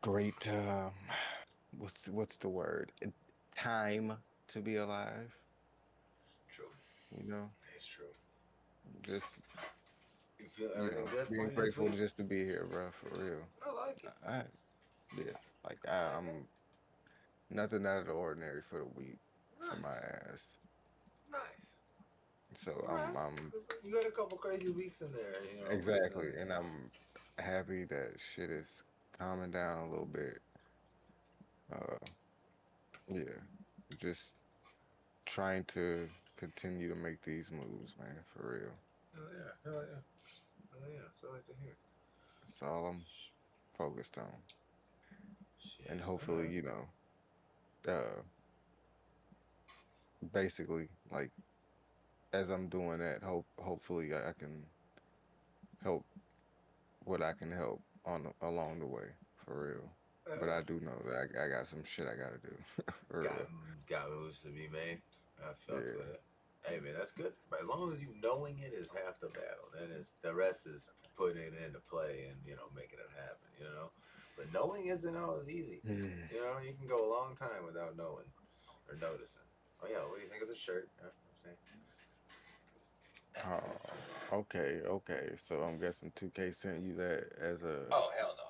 great what's the word? Time to be alive, True. you know? It's true. Just, You feel everything good for being you this grateful week? just to be here, bro, for real. I like it. I yeah, like I like it. I'm nothing out of the ordinary for the week for my Nice. ass. Nice. So All I'm right. I'm 'Cause you had a couple crazy weeks in there, exactly, recently. and So I'm happy that shit is calming down a little bit. Uh, yeah, just trying to continue to make these moves, man, for real. hell yeah, hell yeah, hell yeah. So I like to hear. That's all I'm focused on, and Shit. All hopefully, right. basically, like as I'm doing that, hopefully I can help what I can help on along the way, for real. But I do know that I got some shit I gotta do, for Got real. got moves to be made. I felt Yeah. with it. Hey man, that's good. But as long as you knowing it is half the battle, then it's the rest is putting it into play and making it happen. But knowing isn't always easy. Hmm. You can go a long time without knowing or noticing. Oh yeah, what do you think of the shirt? I'm saying. Oh, okay, okay. So I'm guessing 2K sent you that as a Oh hell no!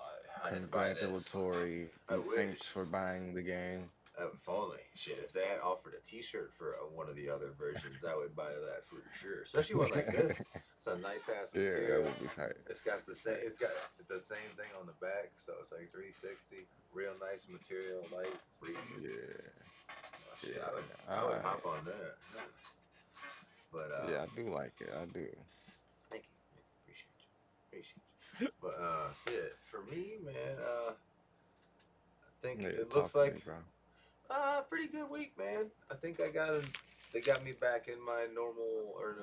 I had to buy this. congratulatory I thanks wish. for buying the game. If only shit. If they had offered a T-shirt for one of the other versions, I would buy that for sure. Especially one like this. It's a nice ass Yeah, that material. would be tight. It's got the same. It's got the same thing on the back, so it's like 360. Real nice material, light, breezy. Yeah, Oh, shit, I would. yeah. I would I hop on that. But yeah, I do like it. I do. thank you. Appreciate you. Appreciate you. But shit. For me, man. I think Yeah, it talk looks to me, like bro. pretty good week, man. I think I got. They got me back in my normal or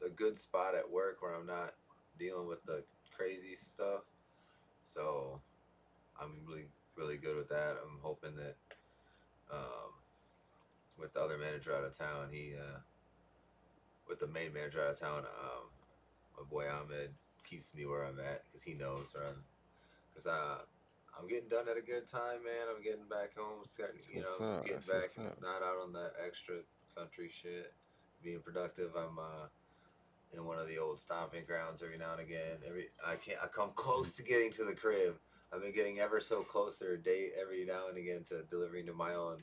a good spot at work where I'm not dealing with the crazy stuff. So I'm really really good with that. I'm hoping that um, with the other manager out of town, he with the main manager out of town, my boy Ahmed keeps me where I'm at because he knows where I'm. Because I'm getting done at a good time, man. I'm getting back home. That's what's up. Getting That's back, what's up. not out on that extra country shit. Being productive. I'm in one of the old stomping grounds every now and again. I come close to getting to the crib. I've been getting ever so closer day every now and again to delivering to my own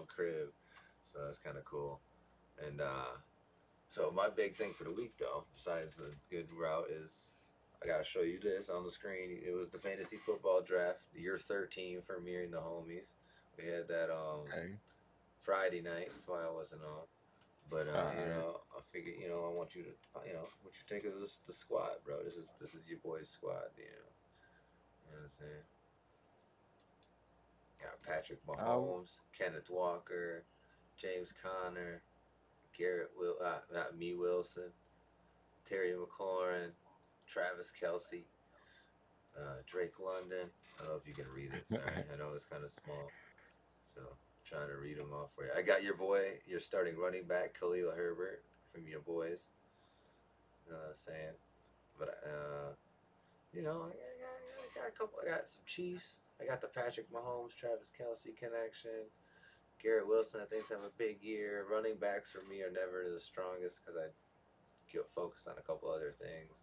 crib. So that's kind of cool. And so my big thing for the week though, besides the good route, is I gotta show you this on the screen. It was the fantasy football draft, year 13 for me and the homies. We had that Okay. Friday night. That's why I wasn't on. But All right. I figured, I want you to, what you think of the squad, bro? This is your boys' squad, You know what I'm saying? Got Patrick Um. Mahomes, Kenneth Walker, James Conner, not me Wilson, Terry McLaurin, Travis Kelsey, Drake London. I don't know if you can read it. Sorry, I know it's kind of small, so I'm trying to read them off for you. I got your boy, your starting running back Khalil Herbert from your boys. You know what I'm saying? But I got a couple. I got some Chiefs. I got the Patrick Mahomes, Travis Kelsey connection. Garrett Wilson, I think, is having a big year. Running backs for me are never the strongest because I get focused on a couple other things.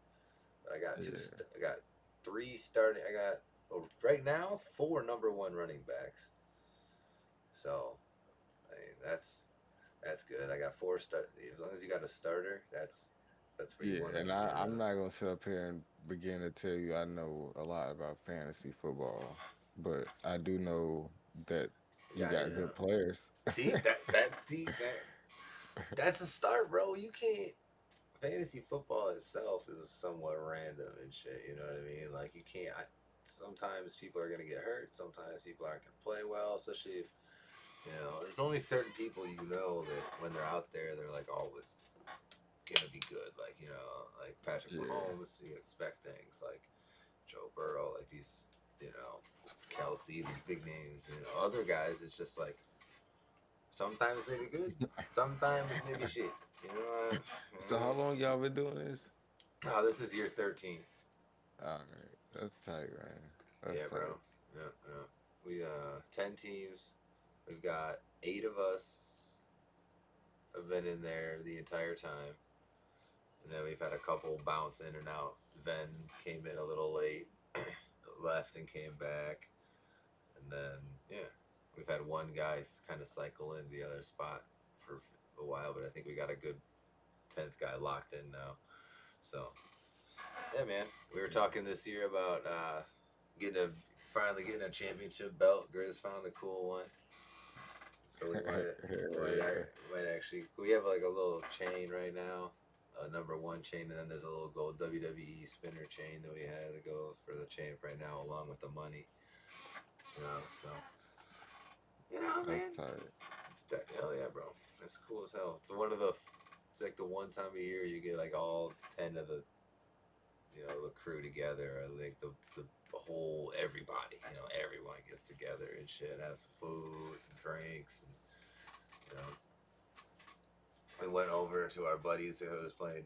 But I got Yeah. I got three starting. I got right now four number one running backs. So I mean that's good. I got four start. As long as you got a starter, that's where you Yeah, want to and be. I'm not gonna sit up here and begin to tell you I know a lot about fantasy football, but I do know that you Yeah, got good players. see that's a start, bro. You can't. Fantasy football itself is somewhat random and shit. You know what I mean? Like you can't. Sometimes people are gonna get hurt. Sometimes people aren't gonna play well, especially if there's only certain people that when they're out there, they're like always gonna be good. Like like Patrick Yeah, Mahomes, you expect things like Joe Burrow, like these, you know, Kelsey, these big names. Other guys, it's just like sometimes they be good, sometimes maybe shit. You know. so how long y'all been doing this? No, this is year 13. All right, that's tight, man. Yeah, That's bro. tight. Yeah, yeah. We 10 teams. We've got 8 of us have been in there the entire time, and then we've had a couple bounce in and out. Ven came in a little late, left and came back, and then yeah, we've had one guy kind of cycle in the other spot for a while, but I think we got a good 10th guy locked in now. So yeah, man, we were talking this year about getting a finally getting a championship belt. Grizz found a cool one, so Yeah. we might actually we have like a little chain right now, a number one chain, and then there's a little gold WWE spinner chain that we had that goes for the champ right now, along with the money. So That's man, tight. hell yeah, bro, that's cool as hell. It's one of the it's like the one time a year you get like all 10 of the the crew together, or like the whole everybody, everyone gets together and shit, have some food, some drinks, and you know, we went over to our buddies who was playing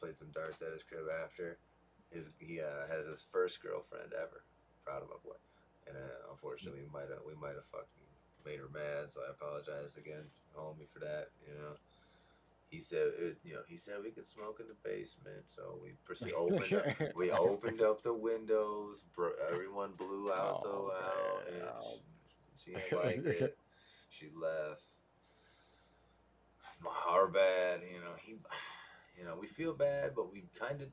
played some darts at his crib after. He has his first girlfriend ever. Proud of my boy, and unfortunately we might have fucking made her mad, so I apologize again, homie, for that. He said he said we could smoke in the basement, so we opened up the windows. Everyone blew out the Oh out, and man. she didn't like it. She left. Our bad, we feel bad, but we kind of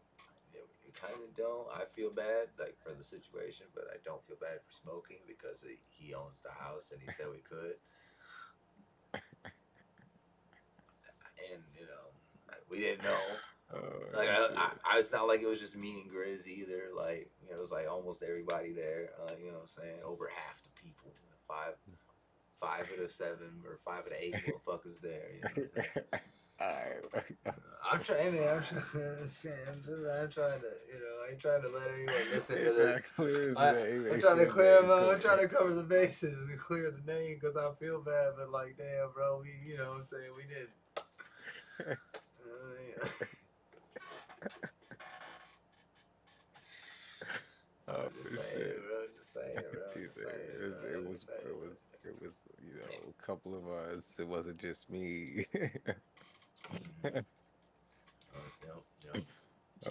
don't. I feel bad like for the situation, but I don't feel bad for smoking because he owns the house and he said we could. And we didn't know. Oh Like shit. it's not like it was just me and Grizz either. Like it was like almost everybody there. You know what I'm saying? Over half the people, five of the 7 or 5 of the 8 motherfuckers there. You know what I'm saying? Alright. I'm trying, man. I'm trying to, I ain't trying to let anyone listen to this. Exactly. I'm Make trying to sure clear that them out. I'm clear. trying to cover the bases and clear the name because I feel bad. But like, damn, bro, you know what I'm saying? We did. Yeah. Oh I'm just saying, shit. bro. Just saying, bro. Just saying, bro. Just saying, A couple of us. It wasn't just me. bro. Yep.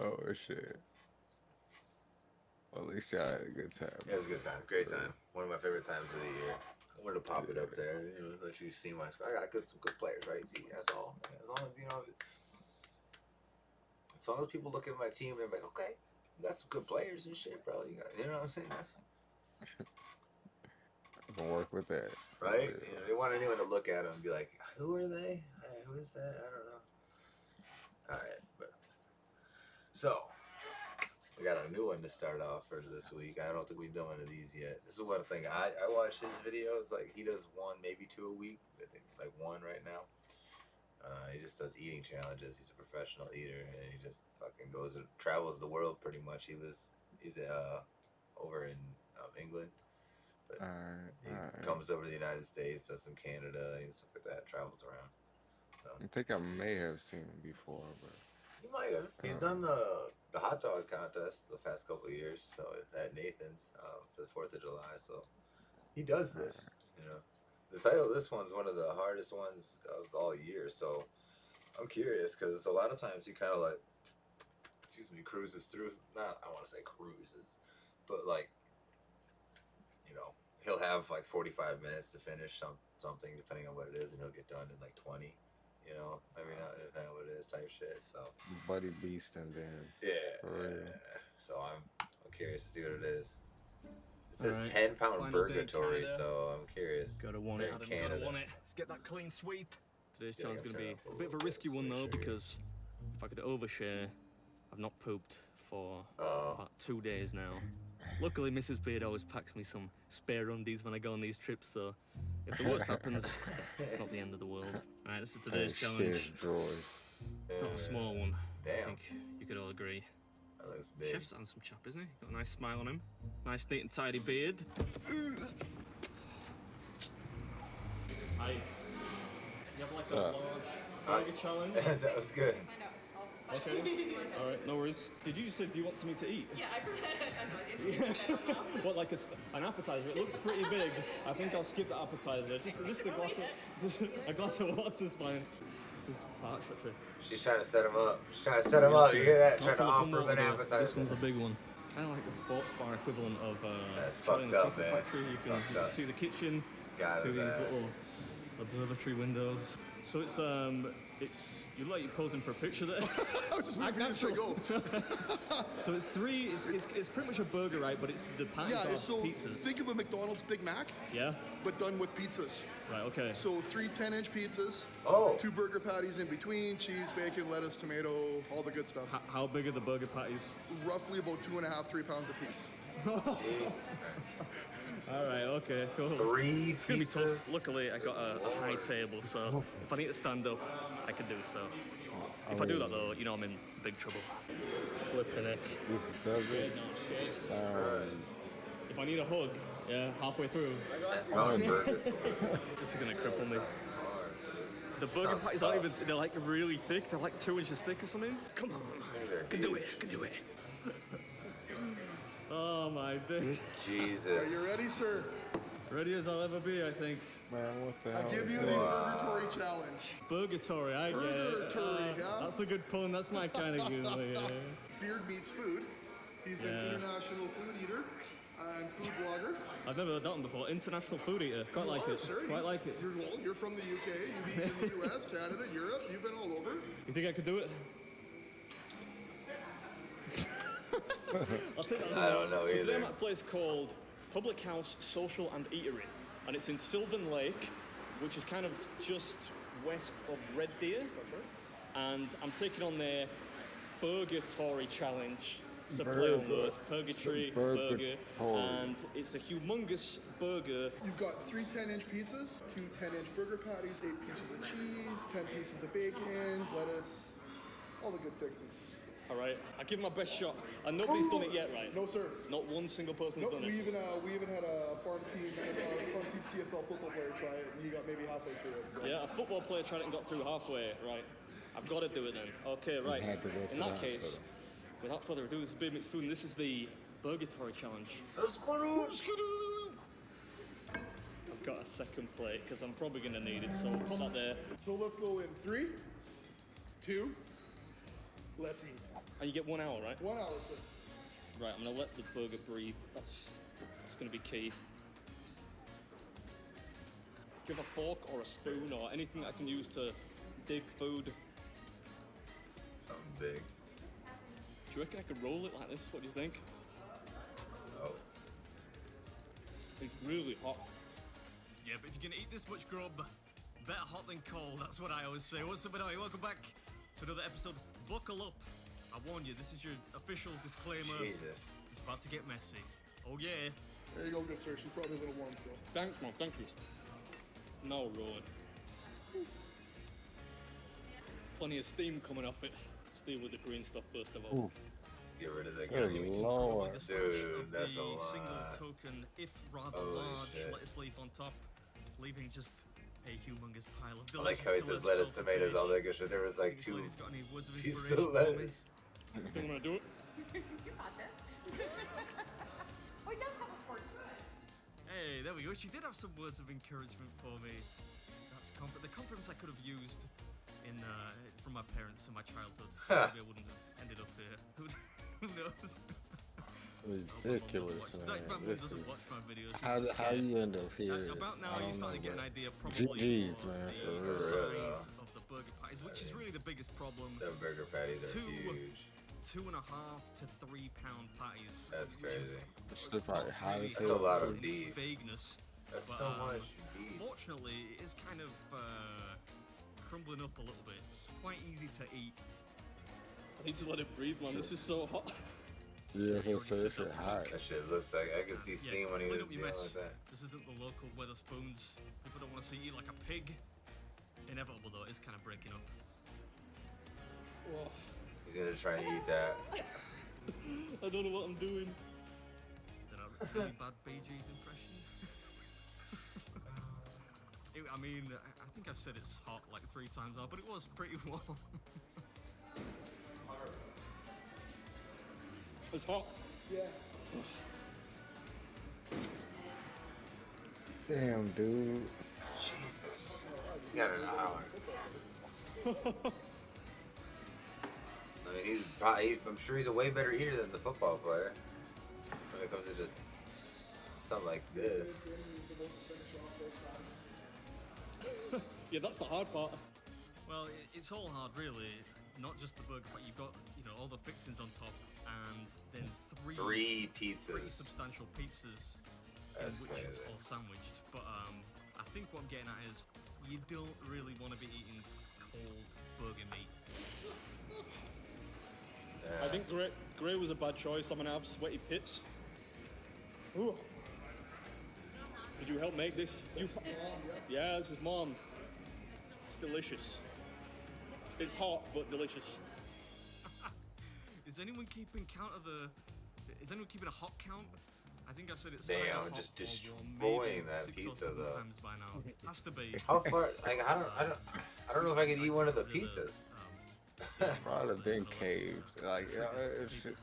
Oh shit. Well, at least y'all had a good time. It was a good time. Great time. One of my favorite times of the year. I wanted to pop it up Yeah. there, let you see my. I got some good players, right? See, that's all. As long as people look at my team and they're like, okay, you got some good players and shit, bro. You know what I'm saying? That's I can work with that. right. They want anyone to look at them and be like, who are they? Hey, who is that? I don't know. All right, but so we got a new one to start off for this week. I don't think we've done one of these yet. This is one thing I watch his videos. Like he does one, maybe 2 a week. I think like one right now. He just does eating challenges. He's a professional eater, and he just fucking goes and travels the world pretty much. He's over in England, but he Alright. comes over to the United States, does some Canada and stuff like that. Travels around. So I think I may have seen him before, but he might have. He's done the hot dog contest the past couple of years. So at Nathan's for the 4th of July. So he does this. You know, the title of this one's one of the hardest ones of all year. So I'm curious because a lot of times he kind of like, cruises through. Not I want to say cruises, but like, he'll have like 45 minutes to finish something depending on what it is, and he'll get done in like 20. Maybe not depending on what it is, type shit. So Buddy Beast and then for real. So I'm curious to see what it is. It says Alright, 10-pound final day in purgatory, Canada. so I'm curious. Gotta want They're it, in Adam. Gotta Canada. want it. Let's get that clean sweep. Today's Yeah, I challenge can gonna be turn up a bit of a little risky bit, one so though, make sure. because if I could overshare, I've not pooped for Oh. about 2 days now. Luckily, Mrs. Beard always packs me some spare undies when I go on these trips, so if the worst happens, it's not the end of the world. Alright, this is today's challenge. Not a small one. I Damn. think you could all agree. That looks big. Chef's handsome chap, isn't he? Got a nice smile on him. Nice, neat and tidy beard. Hi. You have like a large burger challenge? That was good. Oh, Okay. All right, no worries. Did you just say, do you want something to eat? Yeah, I forgot. What, like an appetizer? It looks pretty big. I think I'll skip the appetizer. Just a glass of water's fine. She's trying to set him up. She's trying to set him up. You hear that? Trying to offer him an appetizer. This one's a big one. Kind of like the sports bar equivalent of that's Charlie and fucked the up, Chocolate man. Factory. You can see the kitchen through these little observatory windows. So it's you look like you're posing for a picture there. I was just waiting for you to go. So it's three. It's pretty much a burger, right? But it's the patties are so pizzas. think of a McDonald's Big Mac, Yeah. but done with pizzas. Right. Okay. So 3 10-inch pizzas, Oh. 2 burger patties in between, cheese, bacon, lettuce, tomato, all the good stuff. How big are the burger patties? Roughly about 2.5, 3 pounds a piece. Jesus. All right. Okay. Cool. 3 It's gonna be pizzas. tough. Luckily, I got a high table, so if I need to stand up, I can do so. If I do that though, you know I'm in big trouble. Flipping it. This does it. If I need a hug, yeah, halfway through, Probably burger tour. this is gonna cripple me. The burger Sounds patties tough. aren't even, they're like really thick, they're like 2 inches thick or something. Come on, Things are I can do huge. it, I can do it. Oh my day. Jesus. Are you ready, sir? Ready as I'll ever be, I think. Man, what the I hell? give you is the that? Burgertory challenge. Burgatory, I get it. Burgatory, yeah? That's a good pun, that's my kind of humor, yeah. Beard meets food. He's an Yeah. international food eater and food blogger. I've never heard that one before. International food eater. Quite You like are, it. sir. Quite like it. You're from the UK. You've eaten in the US, Canada, Europe. You've been all over. You think I could do it? I'll take that as a I don't know So today either. I'm at a place called Public House Social and Eatery, and it's in Sylvan Lake, which is kind of just west of Red Deer. That's right. And I'm taking on their Burgatory challenge. It's a play on words. Purgatory, burger, and it's a humongous burger. You've got 3 10-inch pizzas, 2 10-inch burger patties, 8 pieces of cheese, 10 pieces of bacon, lettuce, all the good fixings. All right, I give it my best shot, and nobody's done it yet, right? No, sir. Not one single person's No, done we it. even had a farm team CFL football player try it, and he got maybe halfway through it. So. Yeah, a football player tried it and got through halfway. Right, I've got to do it then. Okay, right. had to go to In the that case, hospital. without further ado, this is Big Mixed Food, and this is the Burgatory Challenge. Let's go. I've got a second plate because I'm probably going to need it, so put that there. So let's go in 3, 2, let's eat. And you get 1 hour, right? 1 hour, sir. Right, I'm going to let the burger breathe. That's going to be key. Do you have a fork or a spoon or anything that I can use to dig food? Something big. Do you reckon I could roll it like this? What do you think? Oh. It's really hot. Yeah, but if you're gonna eat this much grub, better hot than cold. That's what I always say. What's up, everybody? Welcome back to another episode. Buckle up. I warn you, this is your official disclaimer. Jesus. It's about to get messy. Oh yeah. There you go, good sir. She's probably a little warm, so. Thanks, man. Thank you. No, Rowan. Plenty of steam coming off it. Let's deal with the green stuff first of all. Ooh. Get rid of the Good green. lord. Dude, that's a the single lot. token, if rather Holy large, shit. lettuce leaf on top, leaving just a humongous pile of I like delicious, how he says delicious lettuce, filtered tomatoes, fish. all that good shit. There was like These 2 ladies got any words of pieces inspiration of for me? lettuce. You think I'm gonna do it? You got this. Oh, it does have a fork. Hey, there we go. She did have some words of encouragement for me. That's the confidence I could have used in from my parents in my childhood. Maybe I wouldn't have ended up here. Who knows? Ridiculous, man. That man This doesn't is- watch my videos. How you end up here? About now, I you're don't starting to know, get an but idea probably GG's, for man, the for real. size of the burger patties, which is really the biggest problem. The burger patties are Two- huge. 2.5 to 3 pound patties. That's which is crazy. It's probably hot as That's a hell. lot of in its beef. vagueness. That's But, so much beef. Fortunately, it is kind of crumbling up a little bit. It's quite easy to eat. I need to let it breathe, man. This is so hot. Yeah, so it's hot. That shit looks like I could see steam when he clean was up your dealing mess. with that. This isn't the local Weatherspoons. People don't want to see you eat like a pig. Inevitable though, it's kind of breaking up. Oh, He's gonna try to eat that. I don't know what I'm doing. Did I really bad BG's impression? I mean, I think I've said it's hot like 3 times now, but it was pretty warm. It's hot. Yeah. Damn, dude. Jesus. You got an hour. I mean, he's probably, I'm sure he's a way better eater than the football player. When it comes to just something like this. Yeah, that's the hard part. Well, it's all hard, really. Not just the burger, but you've got, you know, all the fixings on top, and then three pizzas. Pretty substantial pizzas, That's in which it's crazy. all sandwiched. But I think what I'm getting at is you don't really want to be eating cold burger meat. I think Gray was a bad choice. I'm gonna have sweaty pits. Ooh. Did you help make this? Yeah, this is mom. It's delicious. It's hot but delicious. Is anyone keeping count of the? Is anyone keeping a hot count? I think I've said it. Damn, just destroying that pizza though. Times by now. Has to be. How far? Like I don't know if I could eat one of the pizzas. Probably have been caved. Like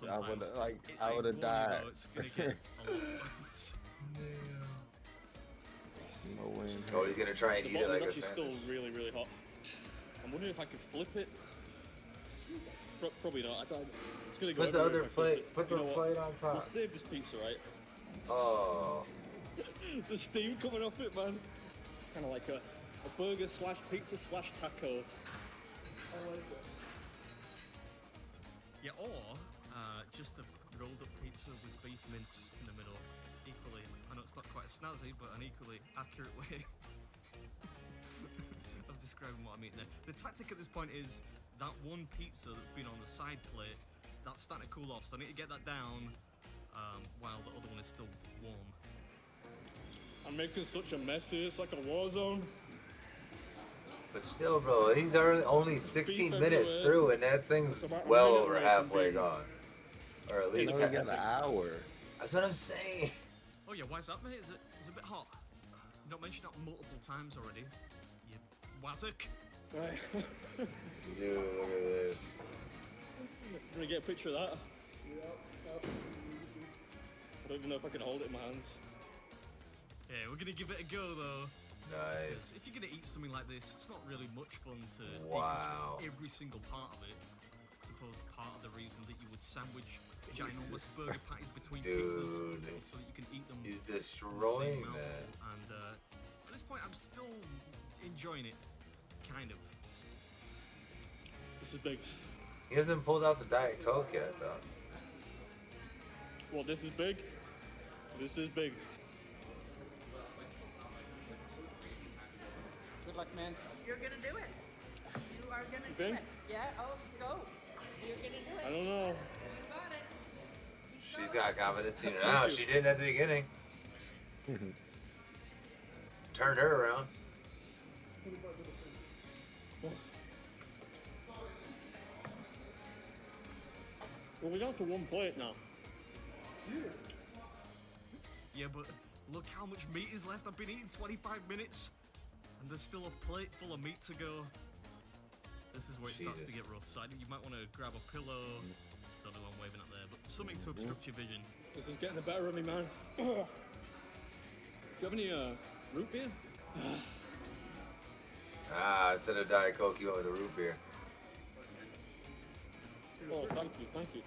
I would have died. It's gonna get a lot worse. No way in Oh, hell. he's gonna try and The eat it bottom's like a actually sandwich. still really, really hot. I'm wondering if I could flip it. Probably not. I don't, it's gonna go Put the everywhere other if I flip plate. it. Put the You know what? plate on We'll top. save this pizza, right? Oh, The steam coming off it, man. It's kind of like a burger slash pizza slash taco. I like it. Yeah, or just a rolled up pizza with beef mince in the middle. Equally, I know it's not quite snazzy, but an equally accurate way of describing what I mean there. The tactic at this point is that one pizza that's been on the side plate, that's starting to cool off, so I need to get that down while the other one is still warm. I'm making such a mess here. It's like a war zone. but still, bro, he's only 16 Beef minutes everywhere. through, and that thing's It's about well a minute over away from halfway being- gone, or at You least. know, we got an hour. That's what I'm saying. Oh yeah, why is that, mate? Is it a bit hot? You've not mentioned that multiple times already. You wazzock. Right. Dude, look at this. Can we get a picture of that? Yep. I don't even know if I can hold it in my hands. Yeah, we're gonna give it a go though. Nice. Because if you're gonna eat something like this, it's not really much fun to Wow. deconstruct every single part of it. I suppose part of the reason that you would sandwich ginormous burger patties between pizzas Dude. is so that you can eat them He's in the same destroying mouthful. that. And at this point, I'm still enjoying it, kind of. This is big. He hasn't pulled out the Diet Coke yet, though. Well, this is big. This is big. Good luck, man. You're gonna do it. You are gonna You do think? it. Yeah. Oh, go. You're gonna do it. I don't know. You got it. She's got confidence in her now. She didn't at the beginning. Turned her around. Well, we're down to one plate now. Yeah, but look how much meat is left. I've been eating 25 minutes, and there's still a plate full of meat to go. This is where it starts to Jesus. get rough. So you might want to grab a pillow. Don't know who I'm waving at there, but something to obstruct your vision. This is getting the better of me, man. Do you have any root beer? Ah, instead of Diet Coke, you went with a root beer. Oh, thank you, thank you.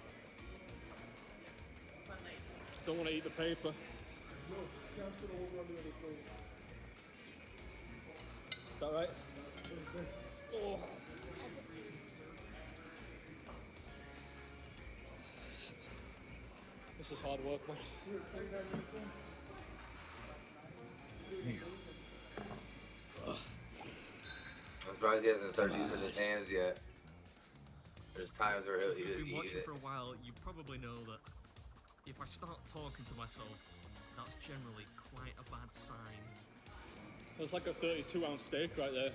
Don't want to eat the paper. Is that right? Oh. This is hard work, man. I'm surprised he hasn't started using his hands yet. There's times where If he you've just been eats watching it. for a while, you probably know that if I start talking to myself, that's generally quite a bad sign. That's like a 32-ounce steak right there.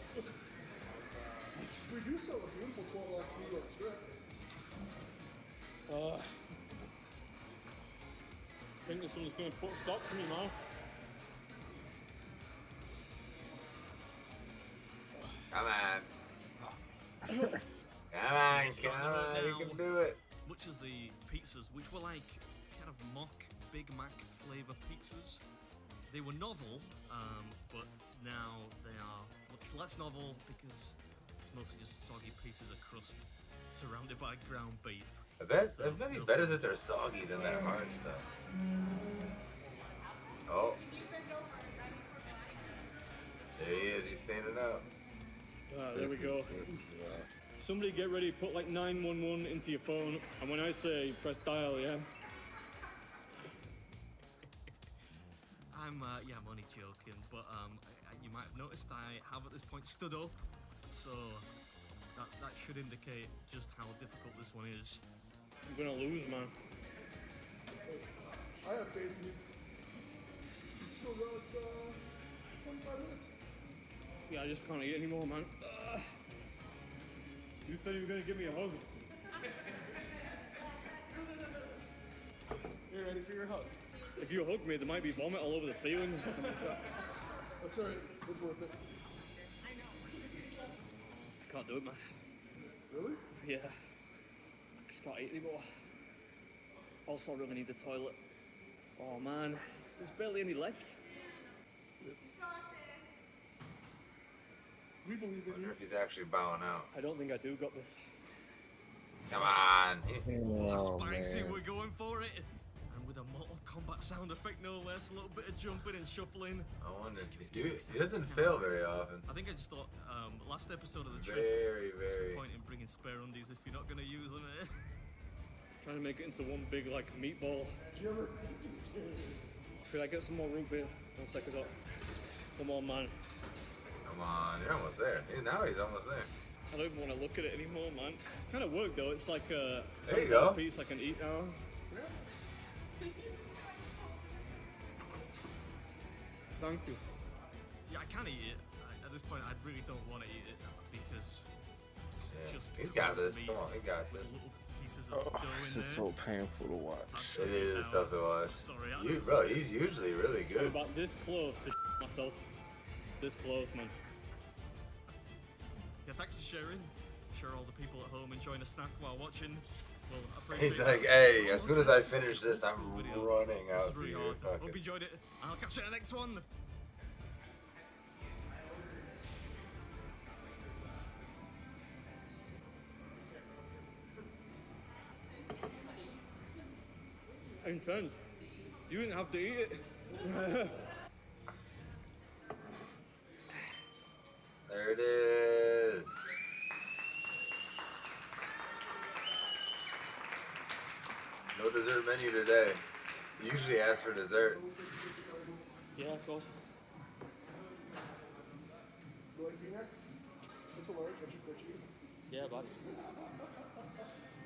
We do sell a beautiful 12-ounce New York strip. I think this one's going to put a stop to me now. Come on. Come on, Starting come to on, run you now. can do it. Much as the pizzas, which were like of mock Big Mac flavor pizzas. They were novel, but now they are much less novel because it's mostly just soggy pieces of crust surrounded by ground beef. I bet it might be better that they're soggy than that hard stuff. Oh. There he is, he's standing up. There we go. Somebody get ready, put like 911 into your phone, and when I say press dial, yeah? I'm only joking, but you might have noticed I have at this point stood up, so that should indicate just how difficult this one is. I'm gonna lose, man. I have faith in you. Still got 25 minutes. Yeah, I just can't eat anymore, man. You said you were gonna give me a hug. You ready for your hug? If you hug me, there might be vomit all over the ceiling. That's alright. It's worth it. I can't do it, man. Really? Yeah. I just can't eat anymore. Also, I really need the toilet. Oh, man. There's barely any left. We believe I in wonder you. if he's actually bowing out. I don't think I do got this. Come on. Oh, Oh, spicy, man. we're going for it! And with a Mortal Kombat sound effect, no less, a little bit of jumping and shuffling. I wonder if Just he give me a doesn't second. fail very often. I think I just thought, last episode of the trip, Very, what's the very. point in bringing spare undies if you're not going to use them, eh? Trying to make it into one big, like, meatball. Do you ever? Could I get some more root beer? One second up. Come on, man. Come on, you're almost there. Now he's almost there. I don't even want to look at it anymore, man. Kind of worked, though. It's like a There you go. piece I can eat now. Thank you. Yeah, I can eat it. At this point, I really don't want to eat it because it's Yeah. just He's got cold this. meat Come on, he got with this. little pieces of Oh, dough this in is there. so painful to watch. I'm It is now. tough to watch. I'm sorry, I You, know bro, it's- he's usually really I'm good. about this close to myself. This close, man. Yeah, thanks for sharing. I'm sure all the people at home enjoying a snack while watching will appreciate He's it. like, hey, as Also, soon as I this is finish like an this, old I'm school video. running This out is to really your hard. Hope you fucking. enjoyed it. I'll catch you in the next one. Intense. You didn't have to eat it. There it is. No dessert menu today. You usually ask for dessert. Yeah, of course. You like peanuts? It's a large. Extra for cheese. Yeah, bud.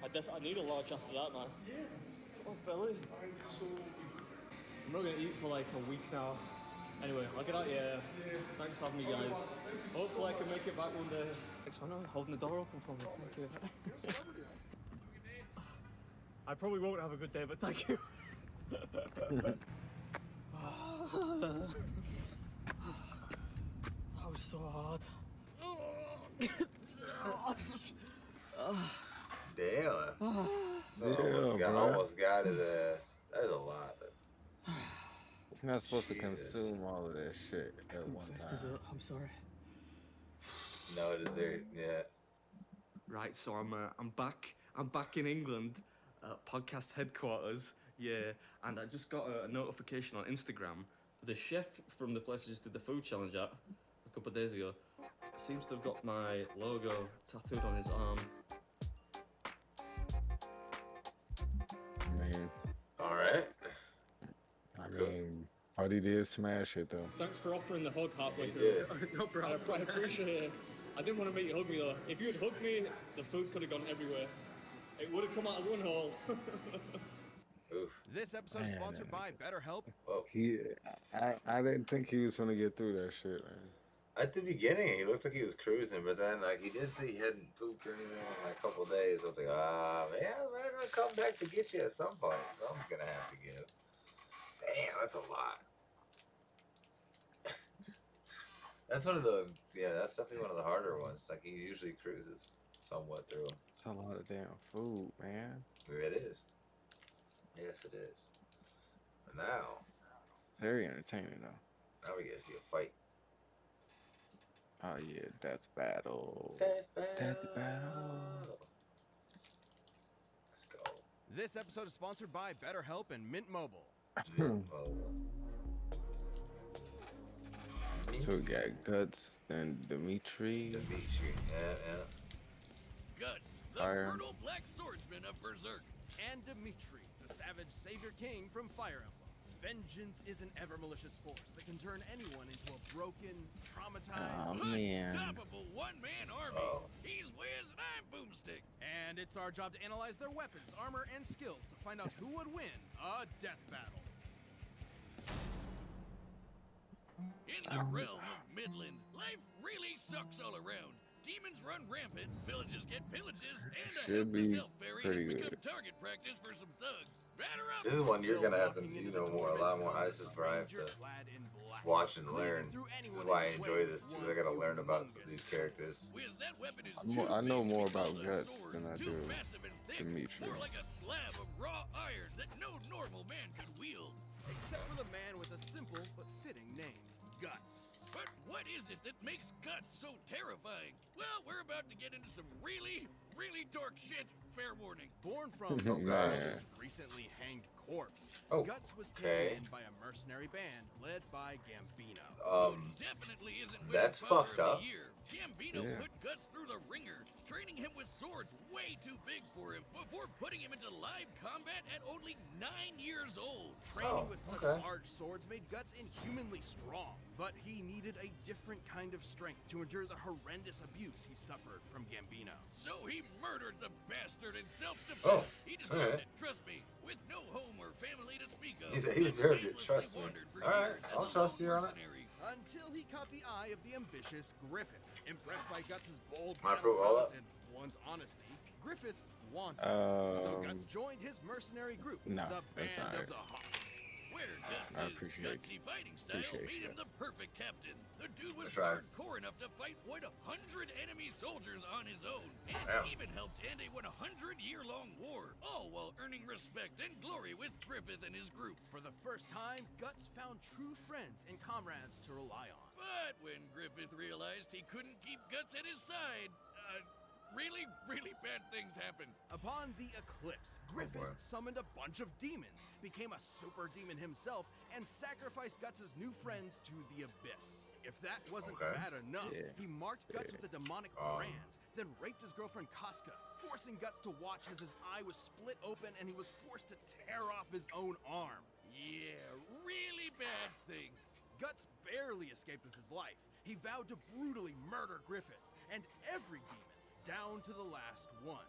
I need a large after that, man. Yeah. Oh, belly. I'm so. I'm not gonna eat for like a week now. Anyway, I'll get out. Yeah. Thanks for having me, guys. Hopefully, I can make it back one day. Thanks for holding the door open for me. Thank you. I probably won't have a good day, but thank you. That was so hard. Damn. So Yeah, almost got it. That is a lot. You're not supposed to Jesus. consume all of that shit at one time. I'm sorry. No dessert. Yeah. Right, so I'm back. I'm back in England, podcast headquarters. Yeah, and I just got a notification on Instagram. The chef from the place I just did the food challenge at a couple of days ago seems to have got my logo tattooed on his arm. I mean, All right. Buddy did smash it though. Thanks for offering the hug halfway You through. did. No problem. I appreciate it. I didn't want to make you hug me though. If you had hugged me, the food could have gone everywhere. It would have come out of one hole. Oof. This episode is sponsored by BetterHelp. Whoa. I didn't think he was gonna get through that shit, man. At the beginning, he looked like he was cruising, but then like he did say he hadn't pooped or anything in like a couple of days. I was like, man, I'm gonna come back to get you at some point. Something's gonna have to give. Damn, that's a lot. That's one of the that's definitely one of the harder ones. Like he usually cruises somewhat through them. It's a lot of damn food, man. It is. Yes, it is. Very entertaining though. Now we get to see a fight. Oh yeah, Death Battle. Death battle. Death Battle. Let's go. This episode is sponsored by BetterHelp and Mint Mobile. So we got Guts and Dimitri. Yeah. Guts, the Fire. brutal black swordsman of Berserk. And Dimitri, the savage savior king from Fire Emblem. Vengeance is an ever malicious force that can turn anyone into a broken, traumatized... Oh man. Unstoppable one-man army. Oh. He's Wiz and I'm Boomstick. And it's our job to analyze their weapons, armor, and skills to find out who would win a death battle. In the realm of Midland, life really sucks all around. Demons run rampant, villages get pillages, and a Should be helpless elf fairy has pretty become good. target practice for some thugs. Batter up! This is one you're gonna have to, a lot more. I just have to watch and learn. This is why I enjoy this, because I gotta learn about these characters. Wiz, that weapon is I know too big to more be about called a Guts sword, than I too do massive and thick, Dimitri. more like a slab of raw iron that no normal man could wield. Except for the man with a simple but fitting name, Guts. But what is it that makes Guts so terrifying? Well, we're about to get into some really, really dork shit. Fair warning. Born from Oh, man. Guts' recently hanged corpse, Oh, Guts was okay. taken in by a mercenary band led by Gambino. Definitely isn't That's Wiz Father fucked of up. the Year. Gambino Yeah. put Guts through the ringer, training him with swords way too big for him before putting him into live combat at only 9 years old. Training with such okay. large swords made Guts inhumanly strong, but he needed a different kind of strength to endure the horrendous abuse he suffered from Gambino. So he murdered the bastard in self-defense. Oh, He deserved alright. it, trust me. With no home or family to speak of. He said he deserved it, Guts trust me. wandered for Alright, years as I'll a trust lone you on it. mercenary. Until he caught the eye of the ambitious Griffith. Impressed by Guts' bold My battle fruit roll prowess up. and blunt honesty, Griffith wanted him. So Guts joined his mercenary group, nah, the that's Band alright. of the Hawk. Where Guts' I appreciate gutsy fighting style appreciate made him you. the perfect captain. The dude was That's right. hardcore enough to fight 100 enemy soldiers on his own, and Damn. even helped end a 100-year-long war, all while earning respect and glory with Griffith and his group. For the first time, Guts found true friends and comrades to rely on. But when Griffith realized he couldn't keep Guts at his side, really, really bad things happened. Upon the eclipse, Griffith summoned a bunch of demons, became a super demon himself, and sacrificed Guts' new friends to the abyss. If that wasn't Okay. bad enough, Yeah. he marked Guts with a demonic brand, then raped his girlfriend Casca, forcing Guts to watch as his eye was split open and he was forced to tear off his own arm. Yeah, really bad things. Guts barely escaped with his life. He vowed to brutally murder Griffith and every demon, down to the last one.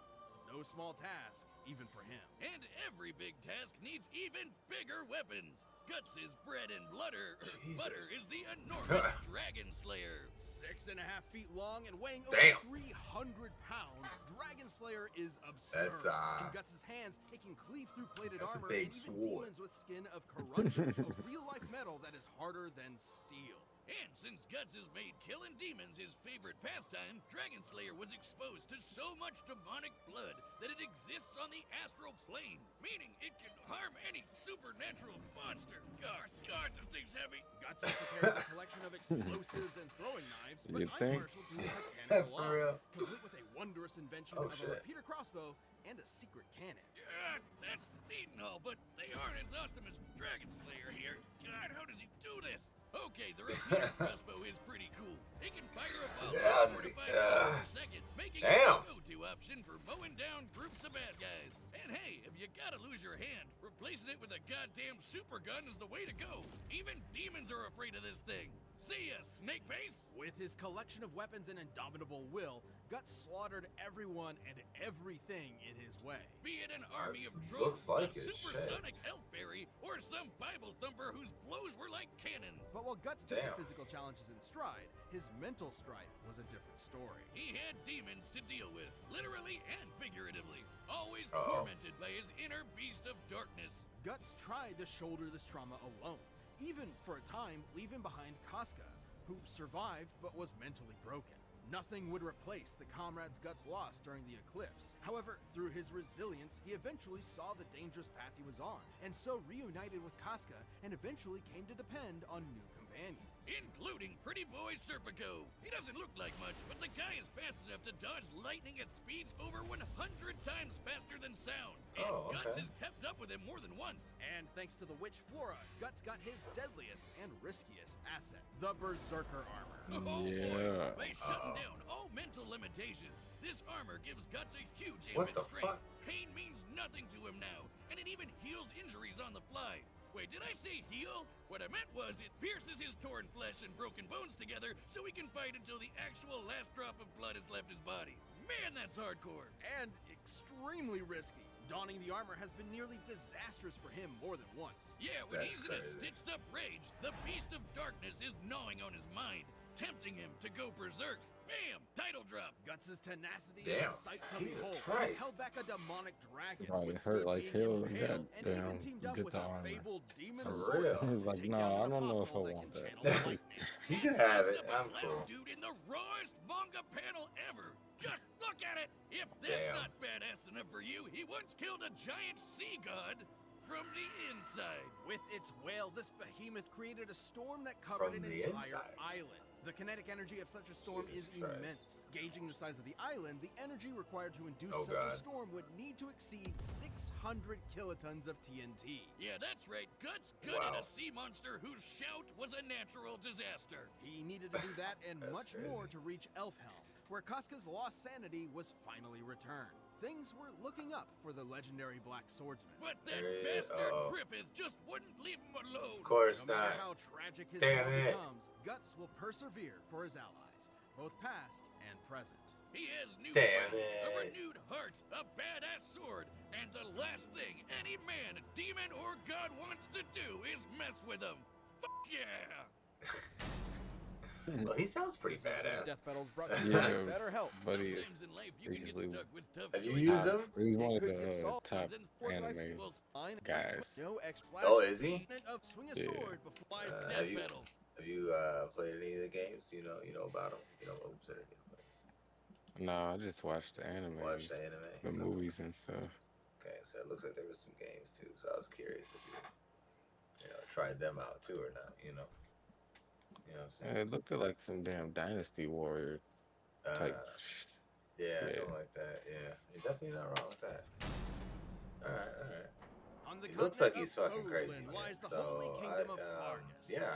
No small task, even for him. And every big task needs even bigger weapons. Guts is bread and butter. Butter is the enormous Dragon Slayer. 6.5 feet long and weighing Damn. over 300 pounds, Dragon Slayer is absurd. That's, In Guts' hands, it can cleave through plated that's a armor big and even sword. demons with skin of corruption, a real-life metal that is harder than steel. And since Guts has made killing demons his favorite pastime, Dragon Slayer was exposed to so much demonic blood that it exists on the astral plane, meaning it can harm any supernatural monster. God, this thing's heavy. Guts also carries a collection of explosives and throwing knives, but You think? unpartial to his mechanical For law, real? complete with a wondrous invention Oh, of shit. a repeater crossbow and a secret cannon. God, that's neat and all, but they aren't as awesome as Dragon Slayer here. God, how does he do this? Okay, the repeater crossbow is pretty cool. It can fire a ball Yeah, 4 to 5 yeah. per second, making it Damn. a go-to option for mowing down groups of bad guys. And hey, if you gotta lose your hand, replacing it with a goddamn super gun is the way to go. Even demons are afraid of this thing. See ya, Snakeface! With his collection of weapons and indomitable will, Guts slaughtered everyone and everything in his way. Be it an army of Looks drones, like a it, shit. supersonic elf fairy, or some Bible thumper whose blows were like cannons. But while Guts took the Damn. physical challenges in stride, his mental strife was a different story. He had demons to deal with, literally and figuratively, always Uh-oh. tormented by his inner beast of darkness. Guts tried to shoulder this trauma alone, even for a time leaving behind Casca, who survived but was mentally broken. Nothing would replace the comrades Guts lost during the eclipse. However, through his resilience, he eventually saw the dangerous path he was on, and so reunited with Casca and eventually came to depend on new companions. Including pretty boy Serpico. He doesn't look like much, but the guy is fast enough to dodge lightning at speeds over 100 times faster than sound. And Guts has kept up with him more than once. And thanks to the witch Flora, Guts got his deadliest and riskiest asset, the Berserker armor. Oh boy, by shutting down all mental limitations, this armor gives Guts a huge amped strength. Pain means nothing to him now, and it even heals injuries on the fly. Wait, did I say heal? What I meant was it pierces his torn flesh and broken bones together so he can fight until the actual last drop of blood has left his body. Man, that's hardcore. And extremely risky. Donning the armor has been nearly disastrous for him more than once. Yeah, when he's in a stitched-up rage, the Beast of Darkness is gnawing on his mind, tempting him to go berserk. Bam! Title drop. Guts' tenacity is a sight to behold. He held back a demonic dragon. It hurt like hell. And even teamed up with a fabled demon For real. He's like, no, I don't know if I want that. You can have it. I'm cool. Dude in the rawest manga panel ever. Just look at it. If that's not badass enough for you, he once killed a giant sea god from the inside. With its whale, this behemoth created a storm that covered an entire island. The kinetic energy of such a storm is immense. Gauging the size of the island, the energy required to induce such a storm would need to exceed 600 kilotons of TNT. Yeah, that's right. Guts gutted a sea monster whose shout was a natural disaster. He needed to do that and much more to reach Elfhelm, where Casca's lost sanity was finally returned. Things were looking up for the legendary Black Swordsman. But that bastard Griffith just wouldn't leave him alone. Of course no matter not. how tragic his death becomes, Guts will persevere for his allies, both past and present. He has new friends, a renewed heart, a badass sword, and the last thing any man, demon, or god wants to do is mess with him. Fuck yeah! Well, he sounds pretty badass. Death battles brought you better help. But he is easily. Have you used him? He's one of the top anime guys. Oh, is he? Yeah. Have you played any of the games? You know about him. You know, No, I just watched the anime. Watch the anime. The movies and stuff. Okay, so it looks like there was some games too. So I was curious if you tried them out too or not. You know what I'm saying? It looked like some damn Dynasty Warrior type. Yeah, something like that. Yeah, you're definitely not wrong with that. All right. He looks like he's fucking crazy. So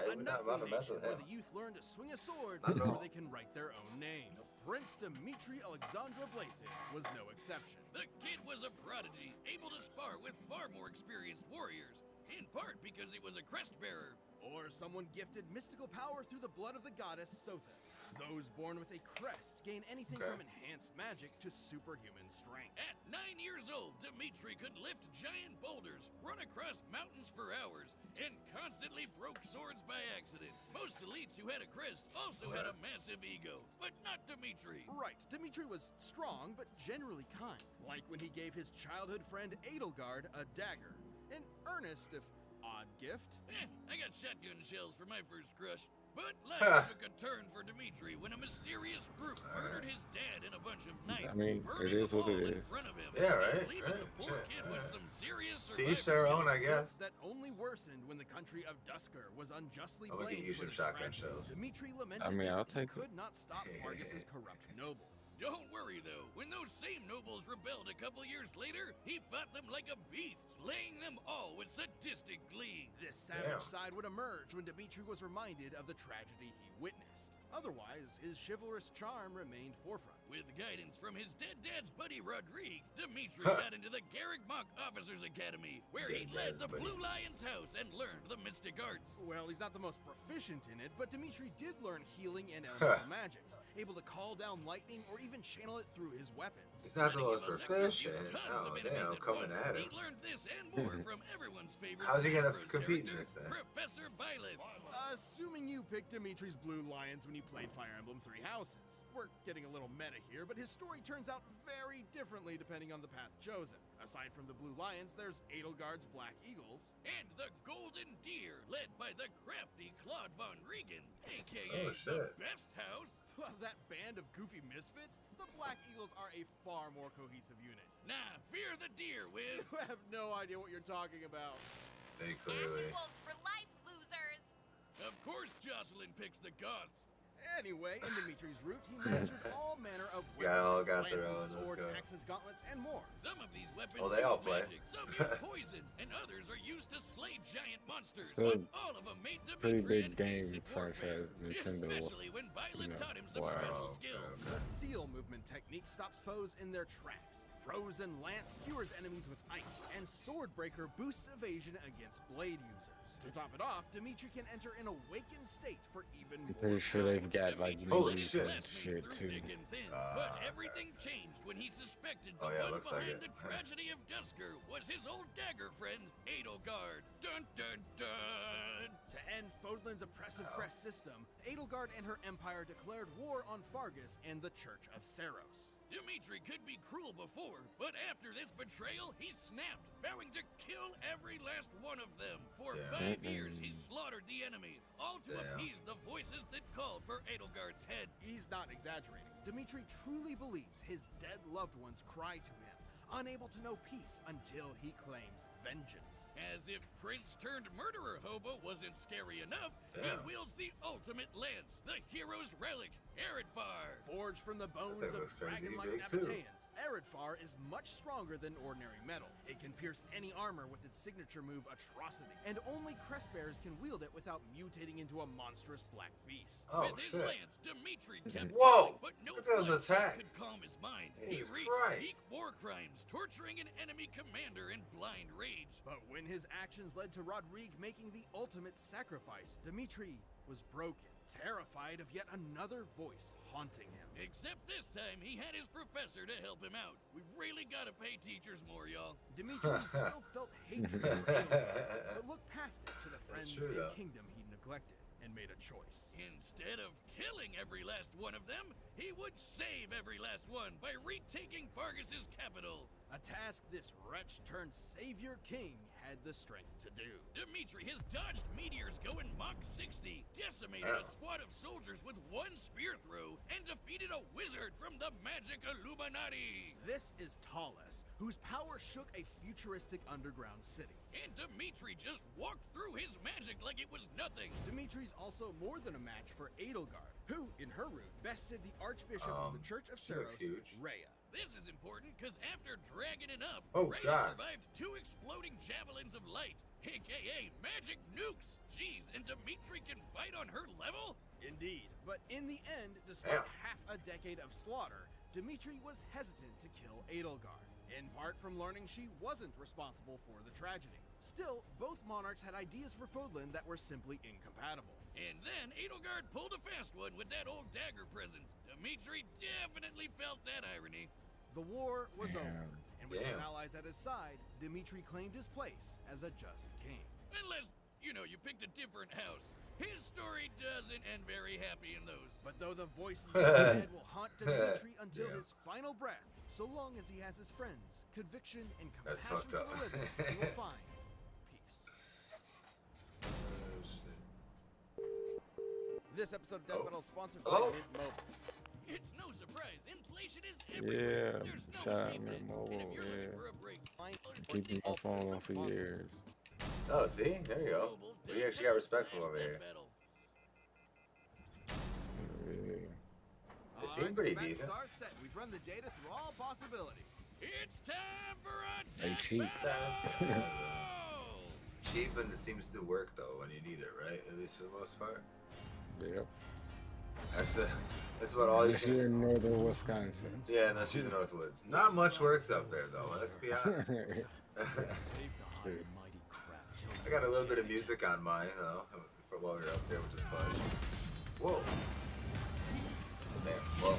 I'm not about to mess with him. Where the youth learn to swing a sword before they can write their own name. Prince Dimitri Alexandra Blathin was no exception. The kid was a prodigy, able to spar with far more experienced warriors, in part because he was a crest bearer. Or someone gifted mystical power through the blood of the goddess Sothis. Those born with a crest gain anything from enhanced magic to superhuman strength. At 9 years old, Dimitri could lift giant boulders, run across mountains for hours, and constantly broke swords by accident. Most elites who had a crest also had a massive ego, but not Dimitri. Right, Dimitri was strong, but generally kind. Like when he gave his childhood friend Edelgard a dagger. An earnest, if odd gift. I got shotgun shells for my first crush. But life took a turn for Dimitri when a mysterious group murdered his dad and a bunch of knights. I mean, it is what it is. Yeah, right. Leaving the poor kid with some serious To each their own, I guess. That only worsened when the country of Dusker was unjustly I'm gonna get blamed you some for the shotgun tragedy. shells. Dimitri lamented I'll that he take could not stop Vargas's corrupt nobles. Don't worry though, when those same nobles rebelled a couple years later, he fought them like a beast, slaying them all with sadistic glee. This savage side would emerge when Dimitri was reminded of the tragedy he witnessed. Otherwise, his chivalrous charm remained forefront. With guidance from his dead dad's buddy Rodrigue, Dimitri got into the Garrick Mock Officers Academy, where he led the Blue Lion's house and learned the mystic arts. Well, he's not the most proficient in it, but Dimitri did learn healing and elemental magics, able to call down lightning or even channel it through his weapons. He's not the most proficient. Oh, damn, coming at him. He learned this and more from everyone's favorite. How's he gonna Heroes compete in character, this then? Professor Byleth. Assuming you picked Dimitri's Blue Lions when you played Fire Emblem Three Houses. We're getting a little meta here, but his story turns out very differently depending on the path chosen. Aside from the Blue Lions, there's Edelgard's Black Eagles. And the Golden Deer, led by the crafty Claude von Regan, a.k.a. the Best House. Well, that band of goofy misfits, the Black Eagles are a far more cohesive unit. Nah, fear the deer, Wiz. You have no idea what you're talking about. They clearly. Ashen wolves for life, losers. Of course Jocelyn picks the Goths. Anyway, in Dimitri's route, he mastered all manner of Y'all got their lances, own. swords, Let's go. axes, gauntlets, and more. Some of these weapons Oh, they all use play. magic, some use poison, and others are used to slay giant monsters. Still But all of them made pretty Dimitri big an ace game at warfare, franchise, Nintendo. especially when Violet taught him some Wow. special skills. The seal movement technique stops foes in their tracks. Frozen Lance skewers enemies with ice, and Swordbreaker boosts evasion against blade users. To top it off, Dimitri can enter an awakened state for even I'm more pretty sure they've got like Holy movies shit. and shit Through too. thick and thin, but everything changed when he suspected the Oh, yeah, one looks like behind it. the tragedy of Dusker was his old dagger friend, Edelgard. Dun dun dun! To end Fodlan's oppressive crest system, Edelgard and her empire declared war on Fargus and the Church of Saros. Dimitri could be cruel before, but after this betrayal, he snapped, vowing to kill every last one of them. For Damn. 5 years, he slaughtered the enemy, all to Damn. appease the voices that called for Edelgard's head. He's not exaggerating. Dimitri truly believes his dead loved ones cry to him, unable to know peace until he claims vengeance. As if Prince turned murderer hobo wasn't scary enough, Damn. he wields the ultimate lance, the hero's relic, Eredfar. Forged from the bones thing of looks crazy dragon-like big, too. Nabateans, Eredfar is much stronger than ordinary metal. It can pierce any armor with its signature move Atrocity, and only crest bearers can wield it without mutating into a monstrous black beast. Oh, With his shit. lance, Dimitri kept Whoa! going, but no Look at those bloodshed attacks. could calm his mind. Jesus he reached Christ. peak war crimes, torturing an enemy commander in blind rage. But when his actions led to Rodrigue making the ultimate sacrifice, Dimitri was broken, terrified of yet another voice haunting him. Except this time, he had his professor to help him out. We really gotta pay teachers more, y'all. Dimitri still felt hatred for Edelgard, but looked past it to the friends true, and though. kingdom he neglected and made a choice. Instead of killing every last one of them, he would save every last one by retaking Fargus's capital. A task this wretch turned savior king had the strength to do. Dimitri has dodged meteors going Mach 60, decimated a squad of soldiers with one spear throw, and defeated a wizard from the magic Illuminati. This is Talus, whose power shook a futuristic underground city. And Dimitri just walked through his magic like it was nothing. Dimitri's also more than a match for Edelgard, who, in her route, bested the Archbishop of the Church of she looks Saros, huge. Rhea. This is important because after dragging it up, Oh, Rhea God. survived 2 exploding javelins of light, aka magic nukes. Jeez, and Dimitri can fight on her level? Indeed, but in the end, despite Damn. half a decade of slaughter, Dimitri was hesitant to kill Edelgard, in part from learning she wasn't responsible for the tragedy. Still, both monarchs had ideas for Fodlan that were simply incompatible. And then Edelgard pulled a fast one with that old dagger present. Dimitri definitely felt that irony. The war was Damn. over, and with his Damn. allies at his side, Dimitri claimed his place as a just king. Unless, you picked a different house. His story doesn't end very happy in those. But though the voices of the dead will haunt Dimitri until Yeah. his final breath, so long as he has his friends, conviction, and That's compassion fucked for up. the living, he will find peace. Oh, shit. This episode of Death Oh. Metal is sponsored Hello? by Mint Mobile. It's no surprise. Inflation is everywhere. Yeah, There's no shout out escaping Mint it. Mobile, And if you're looking yeah. for a break, Keeping my phone on for years. Oh, see? There you go. We actually got respect from over here. Yeah. They seem pretty Bets decent. are set. We've run the data through all possibilities. It's time for a They death cheap. battle! Cheap, and it seems to work though when you need it, right? At least for the most part. Yep. That's about all you Unless you're can. in northern Wisconsin. Yeah, unless you're the Northwoods. Not much works up there though. Let's be honest. I got a little bit of music on mine, though, for while we were up there, which is fun. Whoa. Damn. Whoa.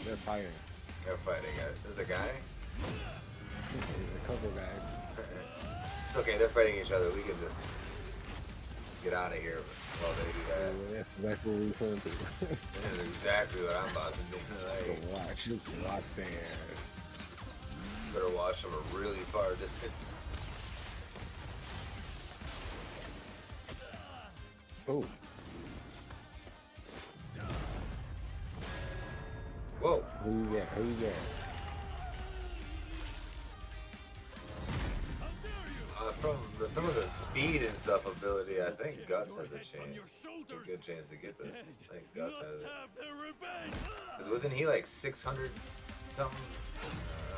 They're fighting. They're fighting. There's a guy. There's a couple guys. It's okay. They're fighting each other. We can just get out of here while they do that. Yeah, that's exactly what we're going to do. That is exactly what I'm about to do. Like, Just watch there. better watch from a really far distance. Oh. Who you got? Who you got? From some of the speed and stuff ability, I think Guts has a chance. A good chance to get this. I think Guts has it. Because wasn't he like 600 something? I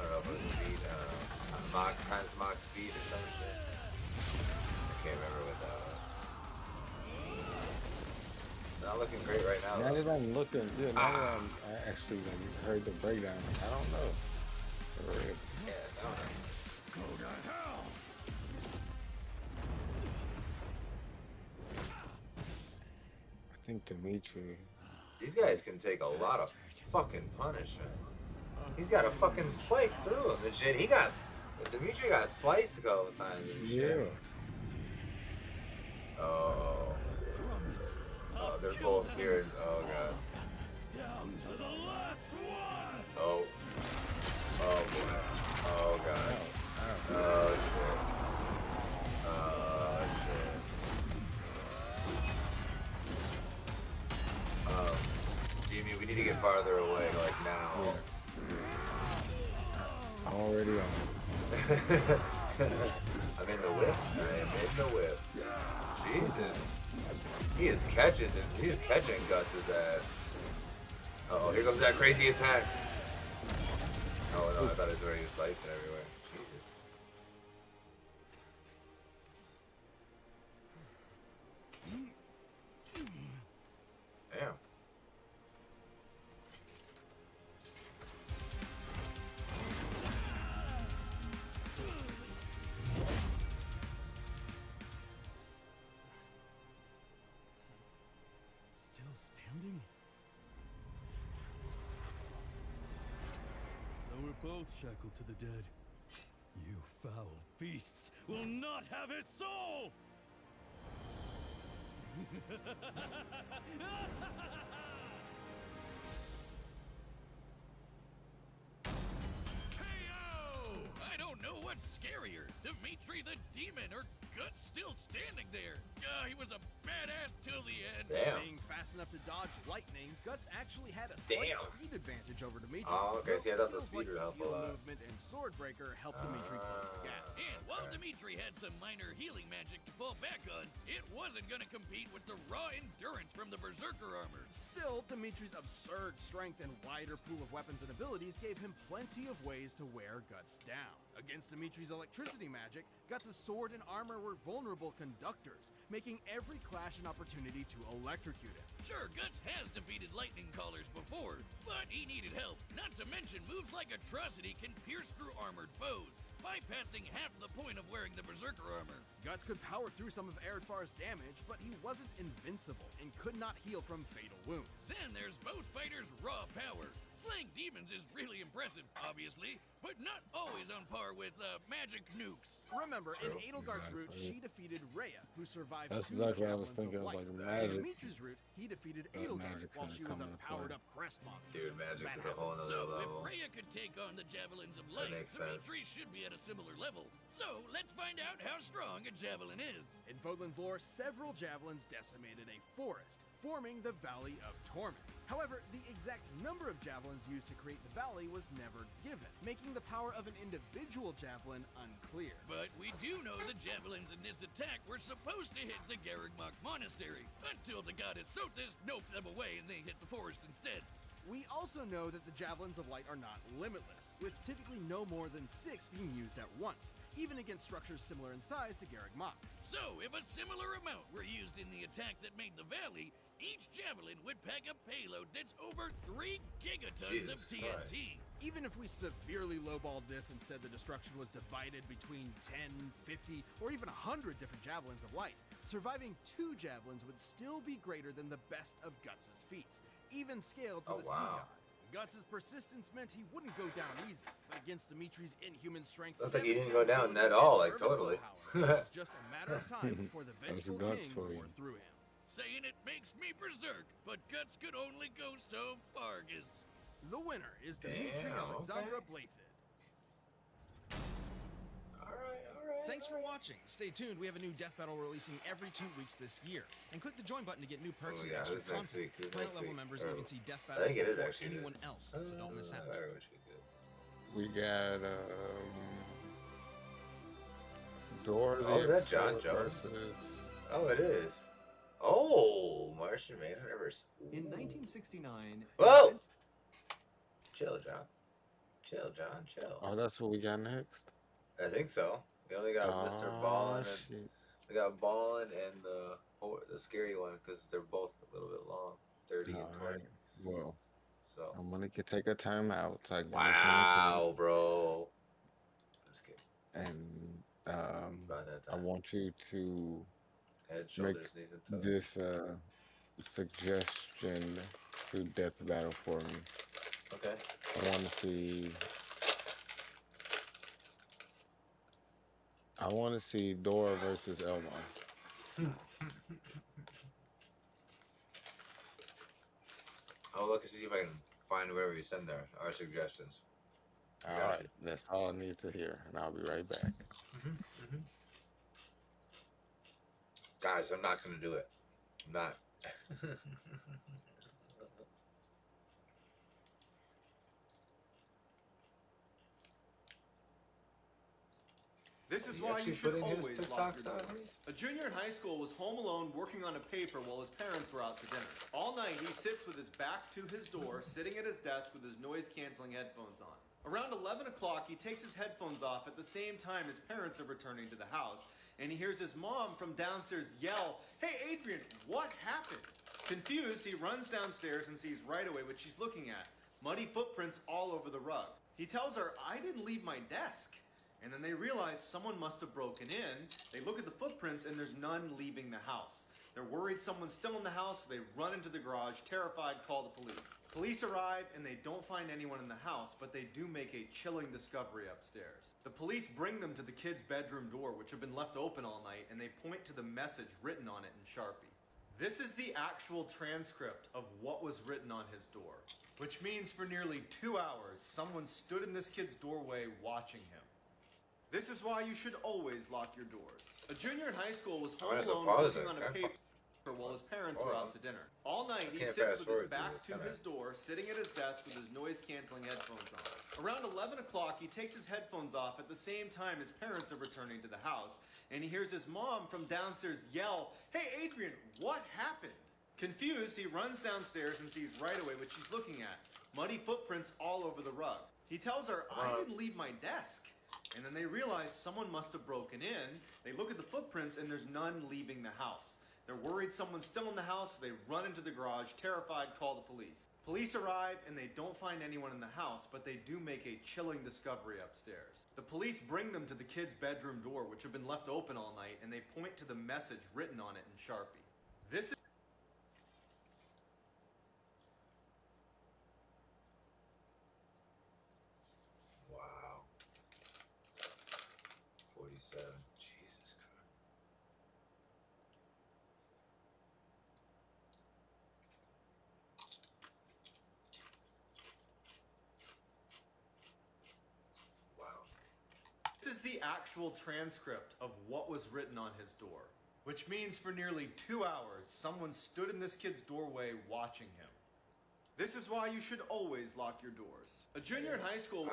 don't know about speed. I don't know. Mox times Mox speed or some shit. I can't remember what that was. Not looking great right now. Now that I'm looking, yeah, now that I actually like, heard the breakdown, I don't know. Yeah, no. Go to hell! I think Dimitri. These guys can take a lot of fucking punishment. He's got a fucking spike through him and shit. Dimitri got sliced a couple times and shit. Yeah. Oh. Oh, they're both here. Oh god. Down to the last one! Oh. Oh boy. Oh god. Oh shit. Oh shit. Jimmy, we need to get farther away, like now. I'm already on it. I'm in the whip. I'm in the whip. Jesus. He is catching Guts' ass. Uh-oh, here comes that crazy attack. Oh no, I thought it was already slicing everywhere. Jesus. Damn. Still standing? So we're both shackled to the dead. You foul beasts will not have his soul! KO! I don't know what's scarier, Dimitri the Demon or Guts still standing there. He was a badass till the end. Damn. Being fast enough to dodge lightning, Guts actually had a slight speed advantage over Dimitri. Oh, okay, see, I thought the Skills speed would help a Seal lot. Movement and Swordbreaker helped Dimitri close the gap. And while Dimitri had some minor healing magic to fall back on, it wasn't gonna compete with the raw endurance from the Berserker armor. Still, Dimitri's absurd strength and wider pool of weapons and abilities gave him plenty of ways to wear Guts down. Against Dimitri's electricity magic, Guts' sword and armor were vulnerable conductors, making every clash an opportunity to electrocute him. Sure, Guts has defeated lightning callers before, but he needed help. Not to mention, moves like Atrocity can pierce through armored foes, bypassing half the point of wearing the Berserker armor. Guts could power through some of Eredfar's damage, but he wasn't invincible and could not heal from fatal wounds. Then there's both fighters' raw power. Slaying demons is really impressive, obviously, but not always on par with magic nukes. Remember, in Edelgard's route, she defeated Rhea, who survived That's 2 exactly what I was javelins thinking. of Of light. like In magic. Dimitri's route, he defeated Edelgard while she was a powered-up crest monster. Dude, magic is a whole nother So level. if Rhea could take on the javelins of That light, makes sense. Dimitri should be at a similar level. So let's find out how strong a javelin is. In Fodlan's lore, several javelins decimated a forest, forming the Valley of Torment. However, the exact number of javelins used to create the valley was never given, making the power of an individual javelin unclear. But we do know the javelins in this attack were supposed to hit the Garrigmach Monastery, until the goddess Sothis noped them away and they hit the forest instead. We also know that the javelins of light are not limitless, with typically no more than 6 being used at once, even against structures similar in size to Garrigmach. So, if a similar amount were used in the attack that made the valley, each javelin would pack a payload that's over 3 gigatons of TNT. Even if we severely lowballed this and said the destruction was divided between 10, 50, or even 100 different javelins of light, surviving 2 javelins would still be greater than the best of Guts' feats, even scaled to the sea god. Guts' persistence meant he wouldn't go down easy, but against Dimitri's inhuman strength, Looks like he didn't go down at all, like totally. It's just a matter of time before the vengeful king wore through him. Saying it makes me berserk, but Guts could only go so far, Gus. The winner is Dimitri Alexandra Blayford. Alright. Thanks for watching. Stay tuned. We have a new death battle releasing every 2 weeks this year. And click the join button to get new perks and extra content. Planet level members even see death battles before anyone else, so don't miss out. We got Door. Oh, is that John Jones? Oh, it is. Oh, Martian Manhunter. In 1969. Whoa! Chill, John. Chill, John. Chill. Oh, that's what we got next. I think so. We only got Mr. Ballin and we got Ballin and the scary one because they're both a little bit long, 30 and 20. Right. Well, so I'm gonna take a time out. So wow, bro. I'm just kidding. And I want you to make this suggestion to Death Battle for me. Okay. I want to see Dora versus Elmon. I'll look and see if I can find whatever you send there. Our suggestions. All right, that's all I need to hear, and I'll be right back. Guys, I'm not gonna do it. I'm not. This is why you should always lock your doors. A junior in high school was home alone working on a paper while his parents were out to dinner. All night he sits with his back to his door, sitting at his desk with his noise-canceling headphones on. Around 11 o'clock, he takes his headphones off at the same time his parents are returning to the house, and he hears his mom from downstairs yell, "Hey Adrian, what happened?" Confused, he runs downstairs and sees right away what she's looking at. Muddy footprints all over the rug. He tells her, "I didn't leave my desk." And then they realize someone must have broken in. They look at the footprints and there's none leaving the house. They're worried someone's still in the house, so they run into the garage, terrified, call the police. Police arrive and they don't find anyone in the house, but they do make a chilling discovery upstairs. The police bring them to the kid's bedroom door, which had been left open all night, and they point to the message written on it in Sharpie. This is the actual transcript of what was written on his door, which means for nearly 2 hours, someone stood in this kid's doorway watching him. This is why you should always lock your doors. A junior in high school was home alone working on a paper while his parents were out to dinner. All night he sits with his back to his door, sitting at his desk with his noise-canceling headphones on. Around 11 o'clock, he takes his headphones off at the same time his parents are returning to the house, and he hears his mom from downstairs yell, "Hey Adrian, what happened?" Confused, he runs downstairs and sees right away what she's looking at. Muddy footprints all over the rug. He tells her, "I didn't leave my desk." And then they realize someone must have broken in. They look at the footprints and there's none leaving the house. They're worried someone's still in the house, so they run into the garage, terrified, call the police. Police arrive and they don't find anyone in the house, but they do make a chilling discovery upstairs. The police bring them to the kid's bedroom door, which had been left open all night, and they point to the message written on it in Sharpie. This is... Wow. 47. Jesus Christ. Wow. This is the actual transcript of what was written on his door, which means for nearly 2 hours, someone stood in this kid's doorway watching him. This is why you should always lock your doors. A junior in high school...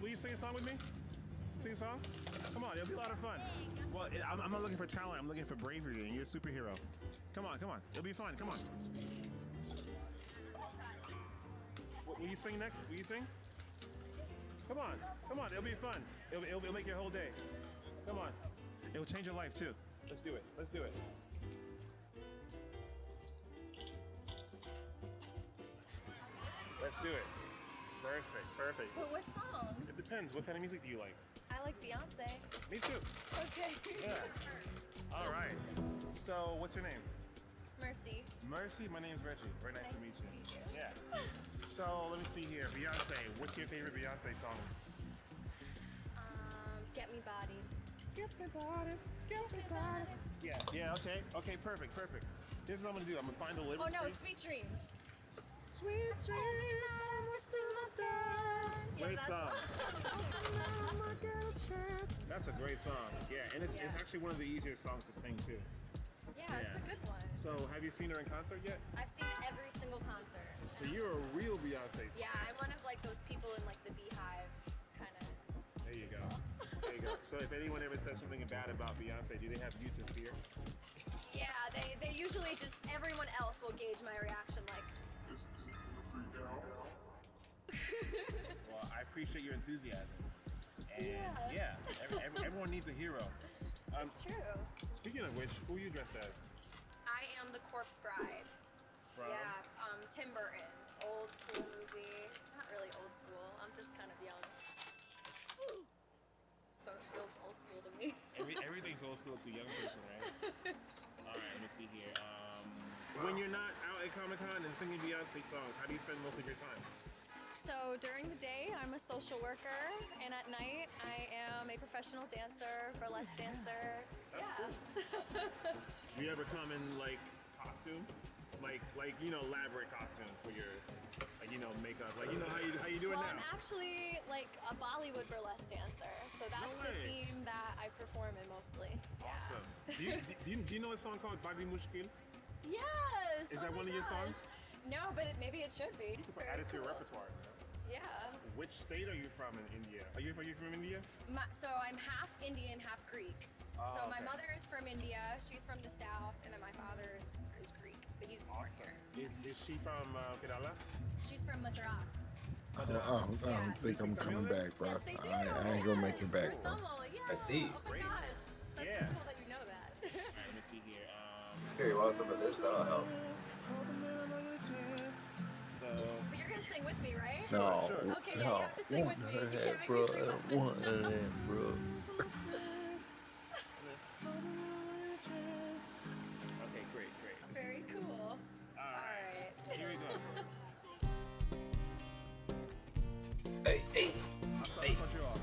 Will you sing a song with me? Sing a song? Come on, it'll be a lot of fun. Well, I'm not looking for talent. I'm looking for bravery, and you're a superhero. Come on, come on. It'll be fun. Come on. Will you sing next? Will you sing? Come on. Come on. It'll be fun. It'll make your whole day. Come on. It'll change your life, too. Let's do it. Let's do it. Let's do it. Perfect, perfect. But what song? It depends. What kind of music do you like? I like Beyonce. Me too. Okay. Yeah. All right. So, what's your name? Mercy. Mercy? My name's Reggie. Very nice to meet you. Yeah. So, let me see here. Beyonce. What's your favorite Beyonce song? Get Me Bodied. Get Me Bodied. Get Me Bodied. Yeah. Yeah, okay. Okay, perfect, perfect. Here's what I'm going to do. I'm going to find the lyrics. Oh, no, page. Sweet Dreams. Sweet dreams. Great song. That's a great song. Yeah, and it's actually one of the easier songs to sing too. Yeah, it's a good one. So, have you seen her in concert yet? I've seen every single concert. So you're a real Beyonce star. Yeah, I'm one of like those people in like the Beehive kind of. There you go. There you go. So if anyone ever says something bad about Beyonce, do they have you to fear? Yeah, they usually just, everyone else will gauge my reaction like. Well, I appreciate your enthusiasm. And yeah, everyone needs a hero. It's true. Speaking of which, who are you dressed as? I am the Corpse Bride. From? Yeah, Tim Burton. Old school movie. Not really old school. I'm just kind of young. So it feels old school to me. Everything's old school to a young person, right? All right, let me see here. When you're not out at Comic-Con and singing Beyonce songs, how do you spend most of your time? So during the day, I'm a social worker, and at night, I am a professional dancer, burlesque dancer. That's cool. Do you ever come in like costume, like you know, elaborate costumes for your, like, you know, makeup, like you know how you do it well, now? I'm actually like a Bollywood burlesque dancer, so that's the theme that I perform in mostly. Awesome. Do you know a song called Badi Mushkil? Yes. Is that one of your songs? No, but maybe it should be. You can add it to your repertoire. Yeah. Which state are you from in India? Are you from India? So I'm half Indian, half Greek. Oh, so my okay. mother is from India, she's from the south, and then my father is Greek, but he's born here. Is she from Kerala? She's from Madras. I don't think I'm coming back, bro. Yes, they do. I ain't gonna make it back, bro. Yeah. I see. Oh my gosh. That's so cool that you know that. Alright, let me see here. Here, you want some of this? That'll help. But you're gonna sing with me, right? No. Okay, yeah, you have to sing with me. You can't make me sing with One of them, bro. Okay, great. Very cool. Alright. Here we go. Hey. I'll cut you off.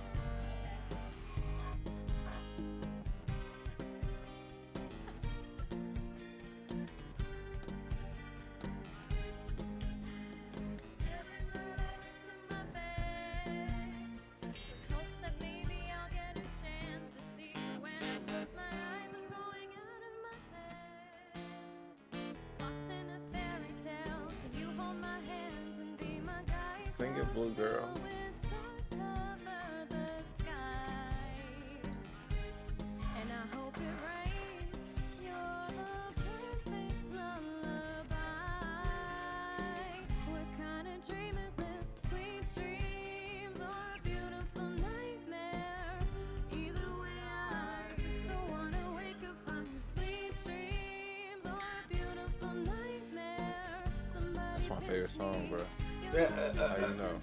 Sing it, Blue Girl. That's my favorite song, bro. How you know?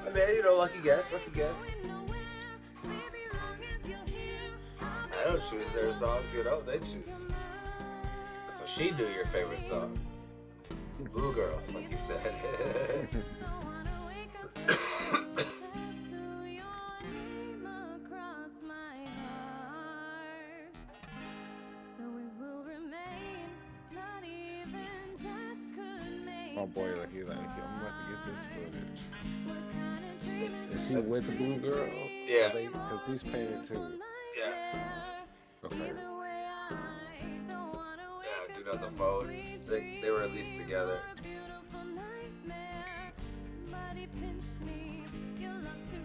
I mean, you know, lucky guess. I don't choose their songs, you know, they choose. So she knew your favorite song. Blue Girl, like you said. My boy, I'm about to get this footage. Is he with the Blue Girl? Yeah. Because he's painted too. Yeah. Okay. Yeah, dude on the phone. They were at least together. Somebody pinch me, your love's too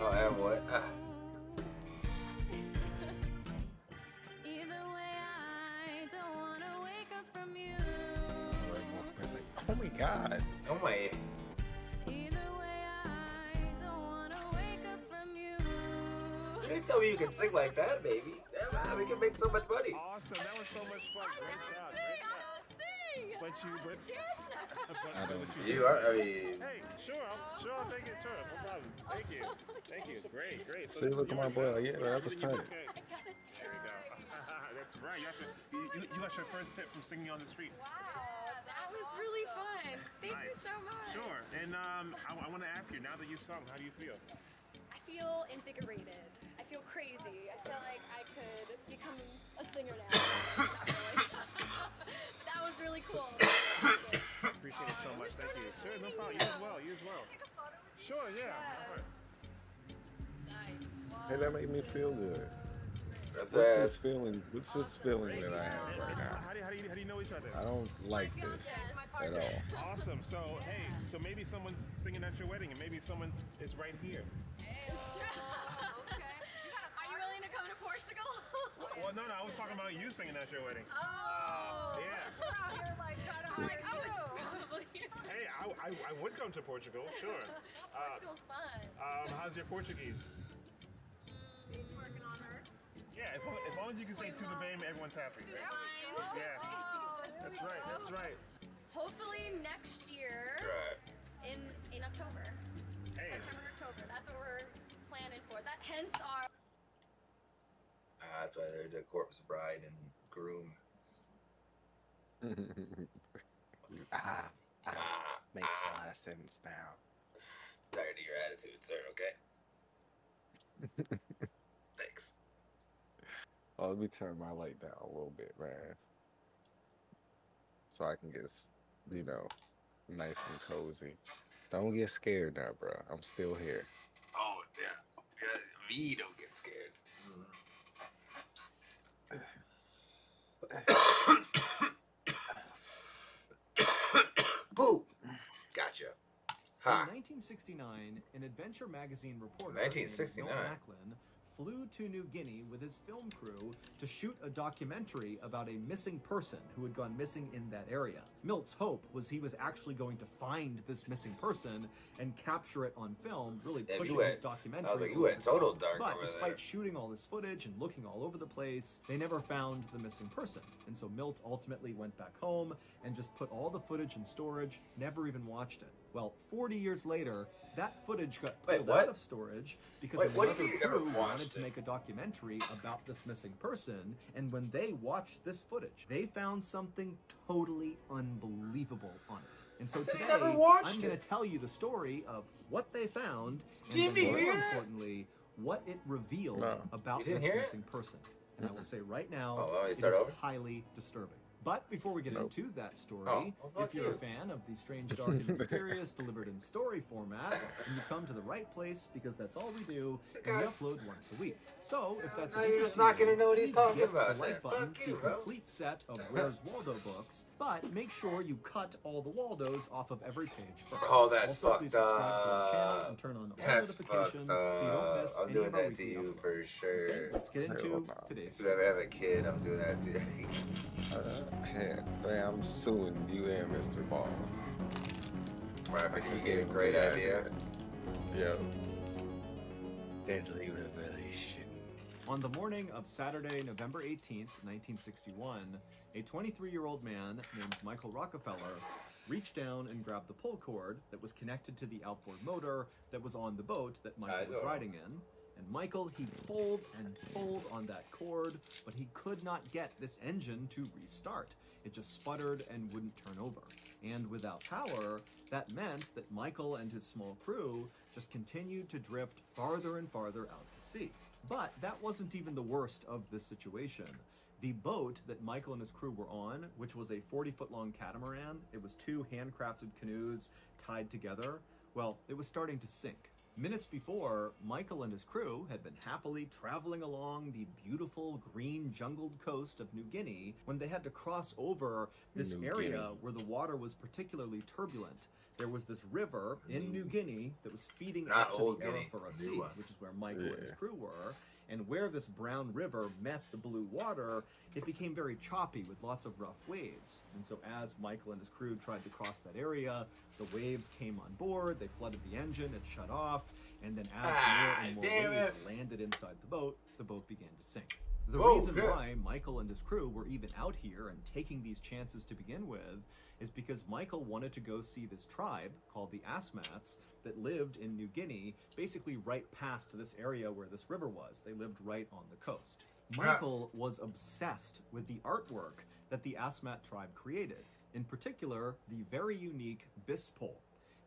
Oh, and what? Oh my god. Oh my. You didn't tell me you can sing like that, baby. Yeah, man, we can make so much money. Awesome, that was so much fun. Great job. But You are, I mean... Hey, sure, I'll take it, sure, no problem. Thank you. Great. So See, look at my boy, like, yeah, that was tight. Okay. There we go. That's right, you got your first tip from singing on the street. Wow, that was really fun. Thank you so much. Sure, and I want to ask you, now that you've sung, how do you feel? I feel invigorated. I feel crazy. I feel like I could become a singer now. But that was really cool. Appreciate it so much. Thank you. Sure, no problem. You as well. Sure, yeah. Yes. Nice. Wow. Hey, that made me feel good. What's this feeling? What's this feeling that I have right now? How do you know each other? I don't like this at all. Awesome. So, hey, so maybe someone's singing at your wedding, and maybe someone is right here. Hey, okay. Are you willing to come to Portugal? Well, no, I was talking about you singing at your wedding. Oh. Yeah. We're out here like trying to hire you. Hey, I would come to Portugal, sure. Portugal's fun. How's your Portuguese? She's working on her. Yeah, as long as you can say to the BAME, everyone's happy. Right? Yeah. That's right. Hopefully next year. Right. In October. Hey. September, October. That's what we're planning for. That hence our. That's why they're the corpse bride and groom. Makes a lot of sense now. Tired of your attitude, sir. Okay. Thanks. Oh, let me turn my light down a little bit, man. So I can get, nice and cozy. Don't get scared now, bro. I'm still here. Oh, yeah. Me don't get scared. Boo! Gotcha. In 1969, an adventure magazine reporter named 1969. Milt Macklin flew to New Guinea with his film crew to shoot a documentary about a missing person who had gone missing in that area. Milt's hope was he was actually going to find this missing person and capture it on film, really pushing his documentary. I was like, you went total dark But over despite there. shooting all this footage and looking all over the place, they never found the missing person. And so Milt ultimately went back home and just put all the footage in storage, never even watched it. Well, 40 years later, that footage got pulled out of storage because another crew wanted to make a documentary about this missing person, and when they watched this footage, they found something totally unbelievable on it. And so today, I'm going to tell you the story of what they found, and then more importantly, what it revealed about this missing person. And I will say right now, it is highly disturbing. But before we get into that story, if you're a fan of the strange, dark, and mysterious delivered in story format, then you come to the right place because that's all we do, and we upload once a week. So if that's you're just not gonna know what he's talking about. The like button, the complete set of Where's Waldo books, but make sure you cut all the Waldos off of every page first. Oh, that's also, please fucked subscribe to our channel up. and turn on all That's notifications fucked so you don't miss I'm any doing of our that to weekly you uploads. for sure. Okay, let's get into today's If you ever have a kid, I'm doing that to you. I'm suing you and Mr. Ball. Right, I think you gave a great idea. Yo. Deadly revelation. On the morning of Saturday, November 18th, 1961, a 23-year-old man named Michael Rockefeller reached down and grabbed the pull cord that was connected to the outboard motor that was on the boat that Michael was riding in. And Michael, he pulled and pulled on that cord, but he could not get this engine to restart. It just sputtered and wouldn't turn over. And without power, that meant that Michael and his small crew just continued to drift farther and farther out to sea. But that wasn't even the worst of this situation. The boat that Michael and his crew were on, which was a 40-foot-long catamaran, it was two handcrafted canoes tied together, well, it was starting to sink. Minutes before, Michael and his crew had been happily traveling along the beautiful green jungled coast of New Guinea when they had to cross over this area where the water was particularly turbulent. There was this river in New Guinea that was feeding into the Arafura Sea, which is where Michael and his crew were. And where this brown river met the blue water, it became very choppy with lots of rough waves. And so as Michael and his crew tried to cross that area, the waves came on board, they flooded the engine, it shut off, and then as more and more waves landed inside the boat began to sink. The reason why Michael and his crew were even out here and taking these chances to begin with is because Michael wanted to go see this tribe called the Asmats that lived in New Guinea, basically right past this area where this river was. They lived right on the coast. Michael was obsessed with the artwork that the Asmat tribe created, in particular, the very unique bis pole.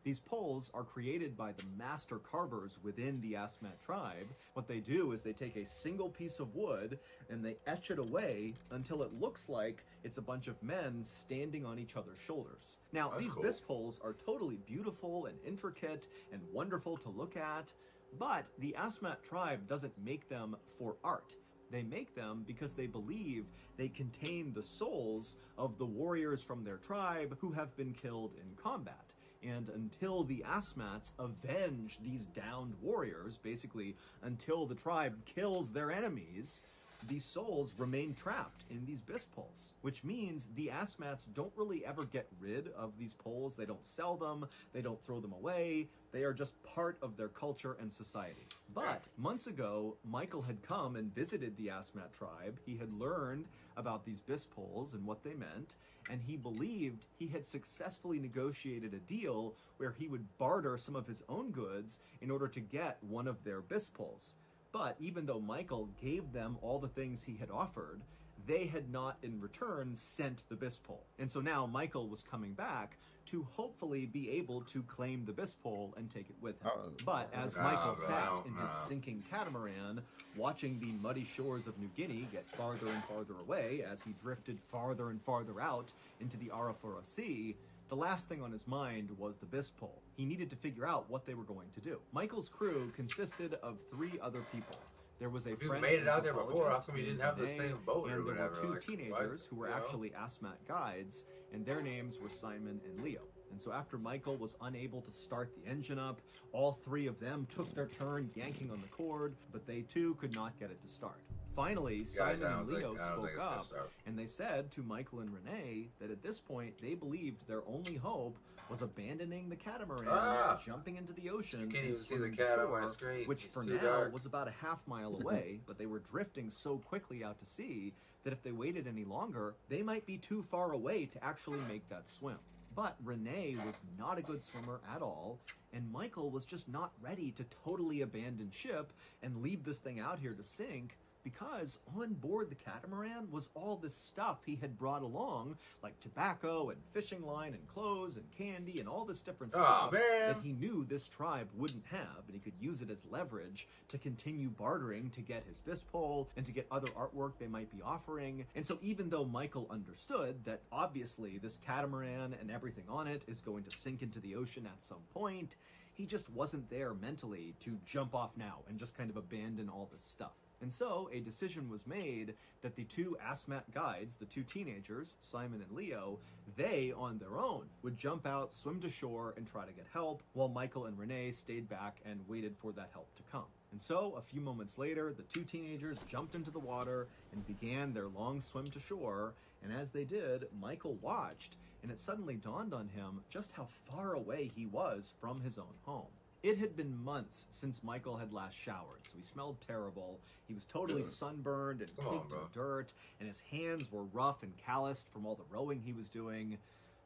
These poles are created by the master carvers within the Asmat tribe. What they do is they take a single piece of wood and they etch it away until it looks like it's a bunch of men standing on each other's shoulders. Now, these bis poles are totally beautiful and intricate and wonderful to look at, but the Asmat tribe doesn't make them for art. They make them because they believe they contain the souls of the warriors from their tribe who have been killed in combat. And until the Asmats avenge these downed warriors, basically until the tribe kills their enemies, these souls remain trapped in these bis poles, which means the Asmats don't really ever get rid of these poles. They don't sell them, they don't throw them away, they are just part of their culture and society. But months ago, Michael had come and visited the Asmat tribe. He had learned about these bis poles and what they meant, and he believed he had successfully negotiated a deal where he would barter some of his own goods in order to get one of their bis poles. But even though Michael gave them all the things he had offered, they had not in return sent the bis pole. And so now Michael was coming back to hopefully be able to claim the bis pole and take it with him. But as Michael sat in his sinking catamaran, watching the muddy shores of New Guinea get farther and farther away as he drifted farther and farther out into the Arafura Sea, the last thing on his mind was the bis pole. He needed to figure out what they were going to do. Michael's crew consisted of 3 other people. There was a friend made it out there before. How come you didn't have the same boat or whatever? There were 2 teenagers who were actually Asmat guides, and their names were Simon and Leo. And so after Michael was unable to start the engine up, all 3 of them took their turn yanking on the cord, but they too could not get it to start. Finally, Simon and Leo spoke up, and they said to Michael and Renee that at this point they believed their only hope was abandoning the catamaran, jumping into the ocean. You can't even see the cat on my screen, which for now was about a half-mile away, but they were drifting so quickly out to sea that if they waited any longer, they might be too far away to actually make that swim. But Renee was not a good swimmer at all, and Michael was just not ready to totally abandon ship and leave this thing out here to sink, because on board the catamaran was all this stuff he had brought along, like tobacco and fishing line and clothes and candy and all this different stuff that he knew this tribe wouldn't have, and he could use it as leverage to continue bartering to get his bis pole and to get other artwork they might be offering. And so even though Michael understood that obviously this catamaran and everything on it is going to sink into the ocean at some point, he just wasn't there mentally to jump off now and just kind of abandon all this stuff. And so a decision was made that the 2 Asmat guides, the 2 teenagers, Simon and Leo, they, on their own, would jump out, swim to shore, and try to get help, while Michael and Renee stayed back and waited for that help to come. And so, a few moments later, the 2 teenagers jumped into the water and began their long swim to shore, and as they did, Michael watched, and it suddenly dawned on him just how far away he was from his own home. It had been months since Michael had last showered, so he smelled terrible. He was totally sunburned and caked in dirt, and his hands were rough and calloused from all the rowing he was doing.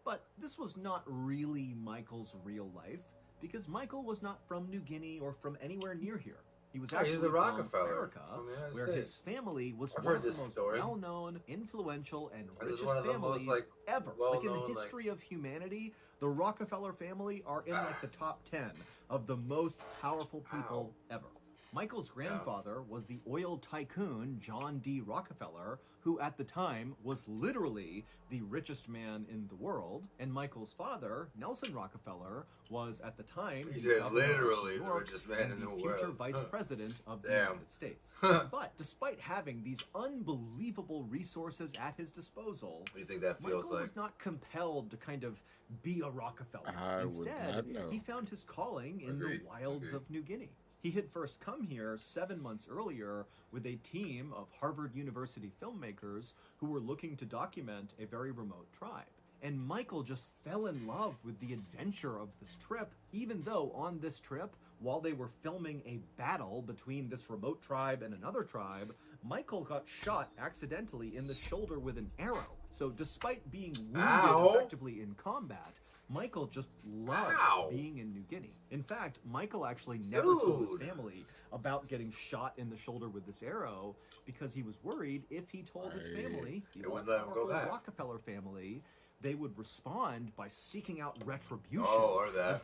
But this was not really Michael's real life, because Michael was not from New Guinea or from anywhere near here. He was actually he's a from Rockefeller, America, from where his family was one of the most well-known, influential, and richest families ever. Like in the history of humanity, the Rockefeller family are in like the top 10 of the most powerful people ever. Michael's grandfather was the oil tycoon John D. Rockefeller, who at the time was literally the richest man in the world. And Michael's father, Nelson Rockefeller, was at the time literally the richest man in the world. Future vice president of the United States. But despite having these unbelievable resources at his disposal, what do you think that feels Michael was not compelled to kind of be a Rockefeller. Instead, he found his calling in the wilds of New Guinea. He had first come here 7 months earlier with a team of Harvard University filmmakers who were looking to document a very remote tribe. And Michael just fell in love with the adventure of this trip, even though on this trip, while they were filming a battle between this remote tribe and another tribe, Michael got shot accidentally in the shoulder with an arrow. So despite being wounded effectively in combat, Michael just loved being in New Guinea. In fact, Michael actually never told his family about getting shot in the shoulder with this arrow because he was worried if he told his family, the all-powerful Rockefeller family, they would respond by seeking out retribution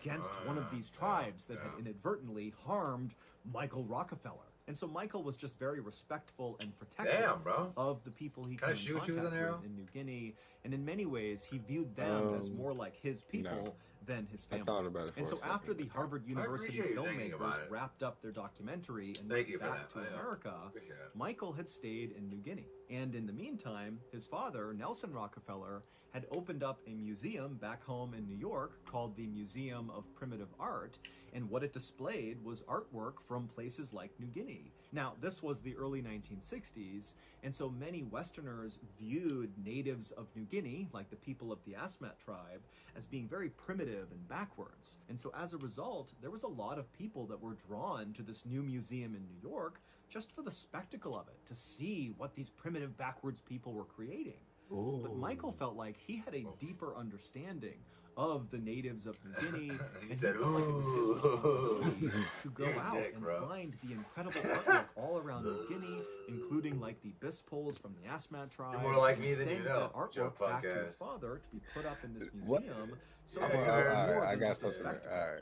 against one of these tribes that had inadvertently harmed Michael Rockefeller. And so Michael was just very respectful and protective of the people he came in contact with in New Guinea. And in many ways, he viewed them as more like his people than his family. I thought about it for and so a second. after the Harvard University filmmakers wrapped up their documentary and went back to America, Michael had stayed in New Guinea. And in the meantime, his father, Nelson Rockefeller, had opened up a museum back home in New York called the Museum of Primitive Art, and what it displayed was artwork from places like New Guinea. Now, this was the early 1960s, and so many Westerners viewed natives of New Guinea, like the people of the Asmat tribe, as being very primitive and backwards. And so as a result, there was a lot of people that were drawn to this new museum in New York just for the spectacle of it, to see what these primitive backwards people were creating. Ooh. But Michael felt like he had a deeper understanding of the natives of New Guinea, he said, to go out and find the incredible artwork all around New Guinea, including like the Bispools from the Asmat tribe. You're more like me than you know. That artwork back to his father to be put up in this museum. So I got something.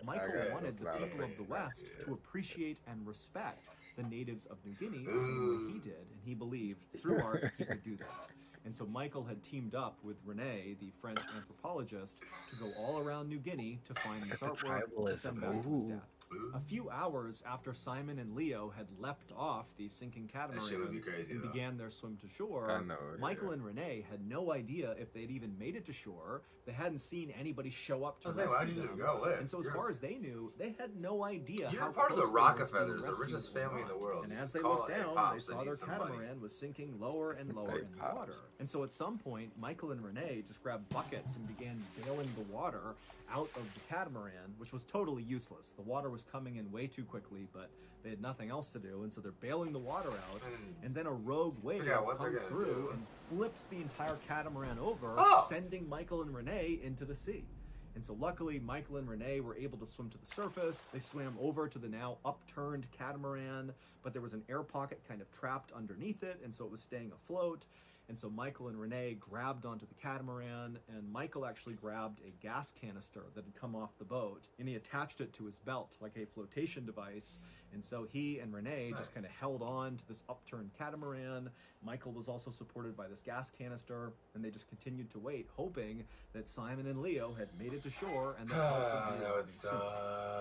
Michael wanted the people of the West to appreciate and respect the natives of New Guinea the same way he did, and he believed through art he could do that. And so Michael had teamed up with Rene, the French anthropologist, to go all around New Guinea to find this artwork to send back to his dad. A few hours after Simon and Leo had leapt off the sinking catamaran and began their swim to shore, Michael and Rene had no idea if they'd even made it to shore. They hadn't seen anybody show up to rescue them. And so as far as they knew, they had no idea You're how part of the close they were to Rockefellers, the rescuing richest them or family in the not. world. And You as just they call looked it, "Hey, down, Pops, they I saw need their some money." catamaran was sinking lower and lower in the water. And so at some point, Michael and Rene just grabbed buckets and began bailing the water out of the catamaran, which was totally useless. The water was coming in way too quickly, but they had nothing else to do, and so they're bailing the water out, and then a rogue wave comes through and flips the entire catamaran over, sending Michael and Rene into the sea. And so luckily, Michael and Rene were able to swim to the surface. They swam over to the now upturned catamaran, but there was an air pocket kind of trapped underneath it, and so it was staying afloat. And so Michael and Rene grabbed onto the catamaran, and Michael actually grabbed a gas canister that had come off the boat, and he attached it to his belt like a flotation device. And so he and Rene just kind of held on to this upturned catamaran. Michael was also supported by this gas canister, and they just continued to wait, hoping that Simon and Leo had made it to shore and that help would be arriving soon.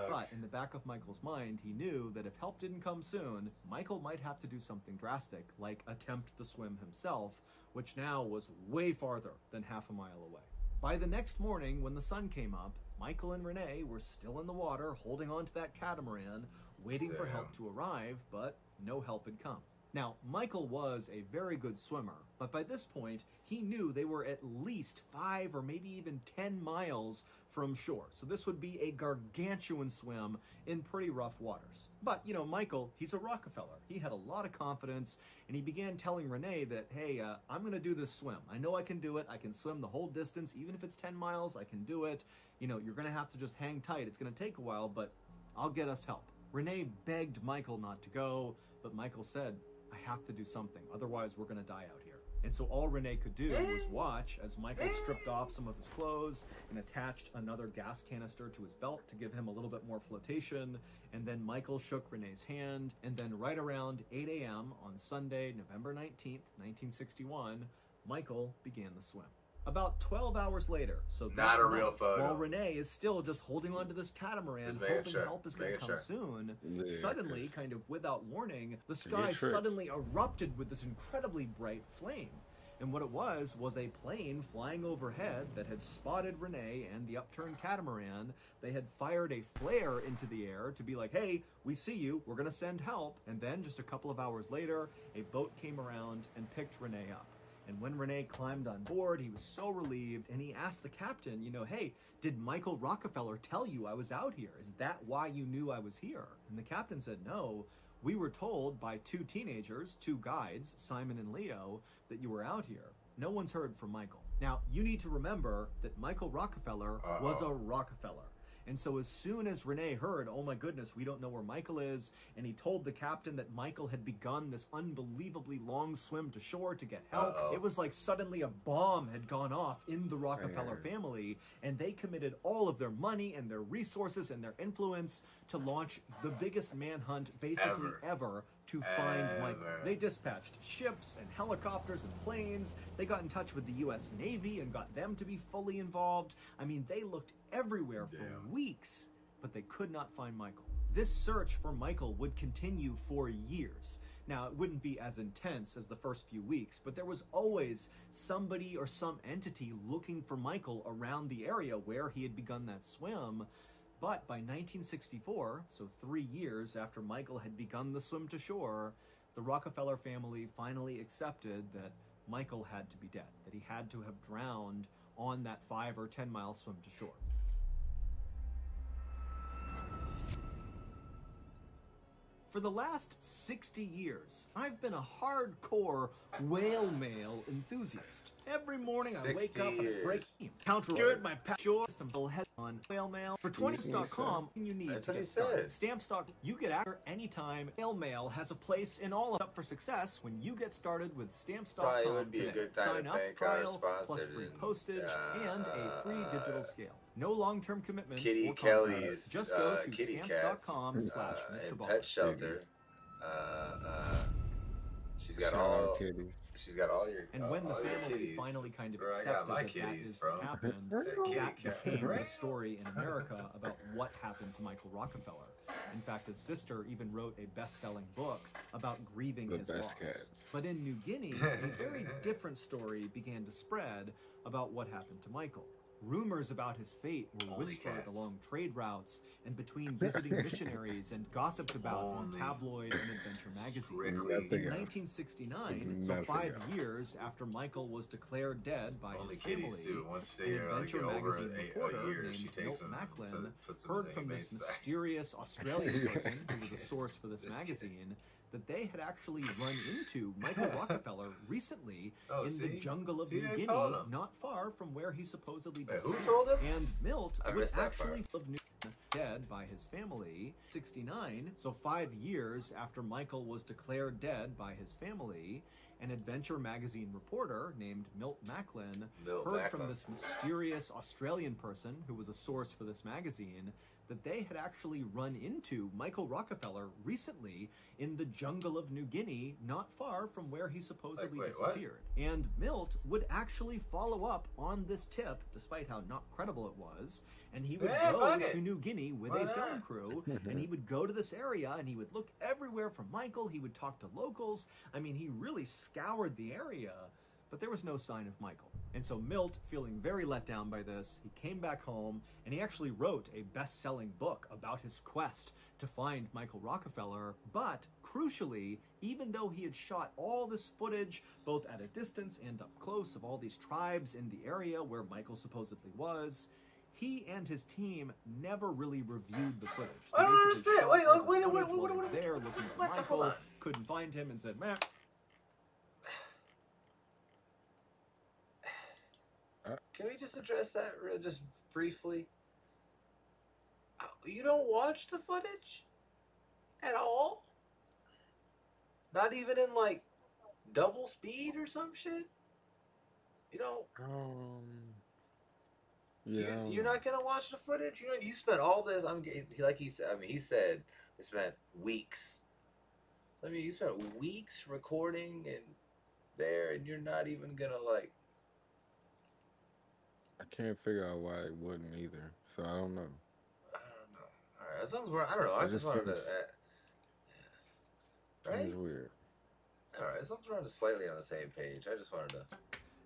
But in the back of Michael's mind, he knew that if help didn't come soon, Michael might have to do something drastic, like attempt the swim himself, which now was way farther than half a mile away. By the next morning, when the sun came up, Michael and Rene were still in the water, holding on to that catamaran, waiting for help to arrive, but no help had come. Now, Michael was a very good swimmer, but by this point, he knew they were at least 5 or maybe even 10 miles from shore. So this would be a gargantuan swim in pretty rough waters. But, you know, Michael, he's a Rockefeller. He had a lot of confidence, and he began telling Rene that, hey, I'm going to do this swim. I know I can do it. I can swim the whole distance. Even if it's 10 miles, I can do it. You know, you're going to have to just hang tight. It's going to take a while, but I'll get us help. Rene begged Michael not to go, but Michael said, I have to do something. Otherwise, we're going to die out here. And so all Renee could do was watch as Michael stripped off some of his clothes and attached another gas canister to his belt to give him a little bit more flotation. And then Michael shook Renee's hand. And then right around 8 a.m. on Sunday, November 19th, 1961, Michael began the swim. About 12 hours later, so not a real photo. While Renee is still just holding onto this catamaran, hoping help is going to come soon, suddenly, kind of without warning, the sky suddenly erupted with this incredibly bright flame. And what it was a plane flying overhead that had spotted Renee and the upturned catamaran. They had fired a flare into the air to be like, hey, we see you, we're going to send help. And then just a couple of hours later, a boat came around and picked Renee up. And when Renee climbed on board, he was so relieved, and he asked the captain, you know, hey, did Michael Rockefeller tell you I was out here? Is that why you knew I was here? And the captain said, no, we were told by two teenagers, two guides, Simon and Leo, that you were out here. No one's heard from Michael. Now, you need to remember that Michael Rockefeller was a Rockefeller. And so as soon as Renee heard, oh my goodness, we don't know where Michael is, and he told the captain that Michael had begun this unbelievably long swim to shore to get help, it was like suddenly a bomb had gone off in the Rockefeller family, and they committed all of their money and their resources and their influence to launch the biggest manhunt basically ever to find Michael. They dispatched ships and helicopters and planes. They got in touch with the U.S. Navy and got them to be fully involved. I mean, they looked everywhere for weeks, but they could not find Michael. This search for Michael would continue for years. Now, it wouldn't be as intense as the first few weeks, but there was always somebody or some entity looking for Michael around the area where he had begun that swim. But by 1964, so 3 years after Michael had begun the swim to shore, the Rockefeller family finally accepted that Michael had to be dead, that he had to have drowned on that 5 or 10 mile swim to shore. For the last 60 years, I've been a hardcore whale mail enthusiast. Every morning I wake up and I break counter my system full head on whale mail. For 20stamps.com, you need to get started. Stamps.com, you get access anytime. Whale mail has a place in all of Up for Success when you get started with Stamps.com. Probably would be today. a good time Sign to up, thank our trial, sponsor. plus free postage and a free digital scale. No long-term commitments. Kitty or contracts. Kelly's Just go to kitty cats stamps.com/Mr. and pet shelter. She's got all kitties. She's got all your and when the family kitties. finally kind of Where I accepted got my that kitties is from. what happened, that became a story in America about what happened to Michael Rockefeller. In fact, his sister even wrote a best-selling book about grieving his loss. But in New Guinea, a very different story began to spread about what happened to Michael. Rumors about his fate were whispered along trade routes and between visiting missionaries and gossiped about on tabloid and adventure magazines. In 1969, so 5 years after Michael was declared dead by his family, an adventure magazine reporter named Milt Macklin heard from this mysterious Australian person who was a source for this magazine that they had actually run into Michael Rockefeller recently in the jungle of New Guinea, not far from where he supposedly disappeared. Who told him? And Milt would actually have New dead by his family. 69, so 5 years after Michael was declared dead by his family, an adventure magazine reporter named Milt Macklin heard from this mysterious Australian person who was a source for this magazine that they had actually run into Michael Rockefeller recently in the jungle of New Guinea, not far from where he supposedly disappeared. And Milt would actually follow up on this tip, despite how not credible it was, and he would go to New Guinea with a film crew, and he would go to this area, and he would look everywhere for Michael, he would talk to locals. I mean, he really scoured the area, but there was no sign of Michael. And so Milt, feeling very let down by this, he came back home and he actually wrote a best-selling book about his quest to find Michael Rockefeller. But crucially, even though he had shot all this footage, both at a distance and up close, of all these tribes in the area where Michael supposedly was, he and his team never really reviewed the footage. I don't understand. Wait. There looking for Michael, couldn't find him, and said, "Man." Can we just address that just briefly? You don't watch the footage at all? Not even in like double speed or some shit? You don't. Yeah. You're not gonna watch the footage. You know, you spent all this. Like he said. I mean, he said they spent weeks. I mean, you spent weeks recording and there, and you're not even gonna like. I can't figure out why it wouldn't either. So I don't know. I don't know. All right, as long as we're, I don't know. I just wanted to. Right? It's weird. All right, as long as we're on slightly on the same page, I just wanted to.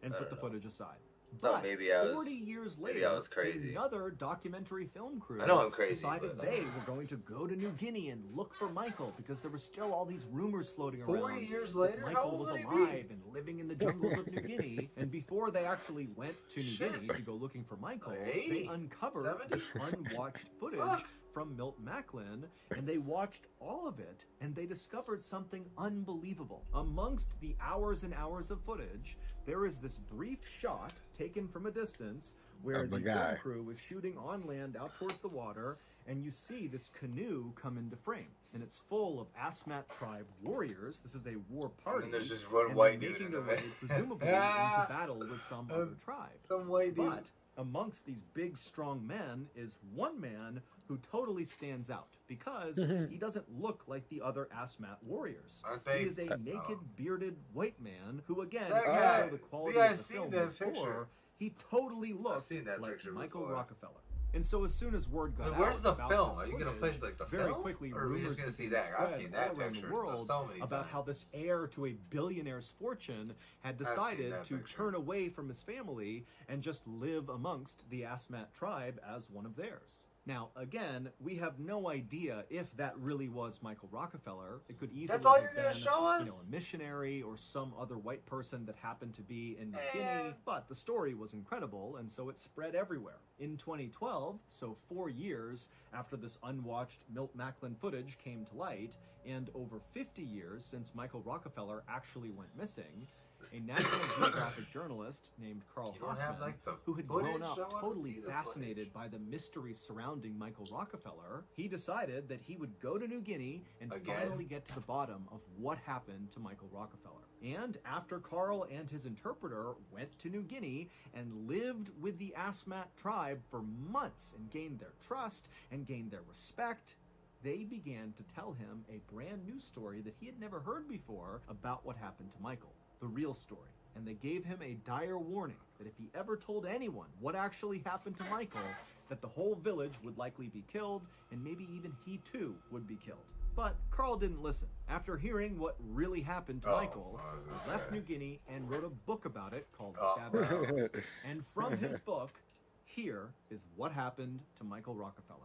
And put the footage aside. No, But maybe I was. 40 years later, Maybe I was crazy. another documentary film crew I know I'm crazy, decided but, they were going to go to New Guinea and look for Michael because there were still all these rumors floating around. 40 years that later? How Michael old was would he alive be? and living in the jungles of New Guinea. And before they actually went to New Guinea to go looking for Michael, they 80? uncovered 70? this unwatched footage from Milt Macklin, and they watched all of it, and they discovered something unbelievable. Amongst the hours and hours of footage, there is this brief shot taken from a distance where the film crew was shooting on land out towards the water, and you see this canoe come into frame. And it's full of Asmat tribe warriors. This is a war party. And there's just one and white they're dude making in their the way, presumably, into battle with some other tribe. Some white dude. But amongst these big, strong men is one man who totally stands out because he doesn't look like the other Asmat warriors. Aren't they? He is a naked, bearded white man who, again, That even guy. though the quality See, of I've the seen film that was picture. poor, he totally looked seen that like picture Michael before. Rockefeller. And so as soon as word got Wait, out where's the about film? this Are you gonna footage, place like the very film? quickly, Or are we just rumors gonna see began that? I've spread seen that all around picture the world so many about times. how this heir to a billionaire's fortune had seen decided that to picture. turn away from his family and just live amongst the Asmat tribe as one of theirs. Now, again, we have no idea if that really was Michael Rockefeller. It could easily That's all have you're gonna been, show us? you know, a missionary or some other white person that happened to be in New Guinea. But the story was incredible, and so it spread everywhere. In 2012, so 4 years after this unwatched Milt Macklin footage came to light, and over 50 years since Michael Rockefeller actually went missing, a National Geographic journalist named Carl You don't Hoffman, have, like, the who had footage? grown up I wanna totally see the fascinated by the mystery surrounding Michael Rockefeller, he decided that he would go to New Guinea and finally get to the bottom of what happened to Michael Rockefeller. And after Carl and his interpreter went to New Guinea and lived with the Asmat tribe for months and gained their trust and gained their respect, they began to tell him a brand new story that he had never heard before about what happened to Michael. The real story. And they gave him a dire warning that if he ever told anyone what actually happened to Michael, that the whole village would likely be killed, and maybe even he too would be killed. But Carl didn't listen. After hearing what really happened to Michael, he left New Guinea and wrote a book about it called Savage Coast. And from his book, here is what happened to Michael Rockefeller.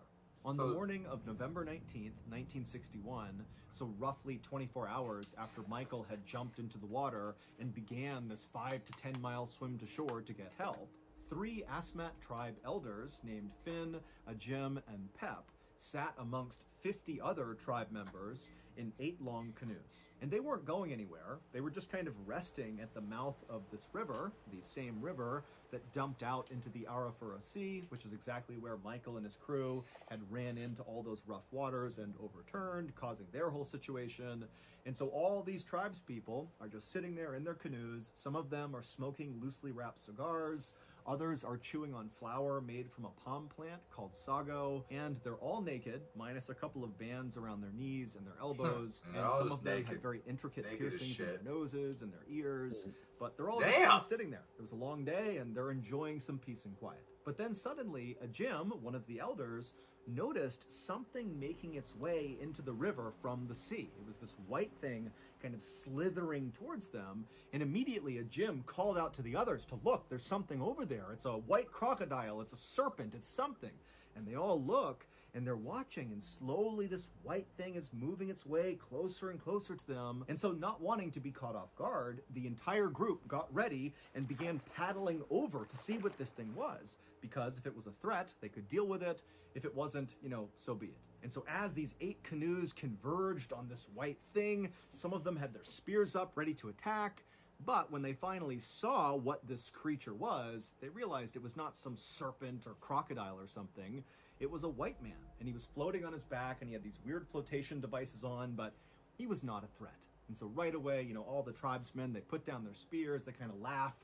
On the morning of November 19th, 1961, so roughly 24 hours after Michael had jumped into the water and began this 5 to 10 mile swim to shore to get help, 3 Asmat tribe elders named Finn, Ajim, and Pep sat amongst 50 other tribe members in 8 long canoes. And they weren't going anywhere. They were just kind of resting at the mouth of this river, the same river that dumped out into the Arafura Sea, which is exactly where Michael and his crew had ran into all those rough waters and overturned, causing their whole situation. And so all these tribes people are just sitting there in their canoes. Some of them are smoking loosely wrapped cigars. Others are chewing on flour made from a palm plant called sago, and they're all naked, minus a couple of bands around their knees and their elbows, and some of them had very intricate piercings in their noses and their ears, but they're all just kind of sitting there. It was a long day, and they're enjoying some peace and quiet. But then suddenly, Ajim, one of the elders, noticed something making its way into the river from the sea. It was this white thing kind of slithering towards them, and immediately Ajim called out to the others to look, there's something over there. It's a white crocodile, it's a serpent, it's something. And they all look, and they're watching, and slowly this white thing is moving its way closer and closer to them. And so, not wanting to be caught off guard, the entire group got ready and began paddling over to see what this thing was. Because if it was a threat, they could deal with it. If it wasn't, you know, so be it. And so as these 8 canoes converged on this white thing, some of them had their spears up, ready to attack. But when they finally saw what this creature was, they realized it was not some serpent or crocodile or something. It was a white man, and he was floating on his back, and he had these weird flotation devices on, but he was not a threat. And so right away, you know, all the tribesmen, they put down their spears, they kind of laugh,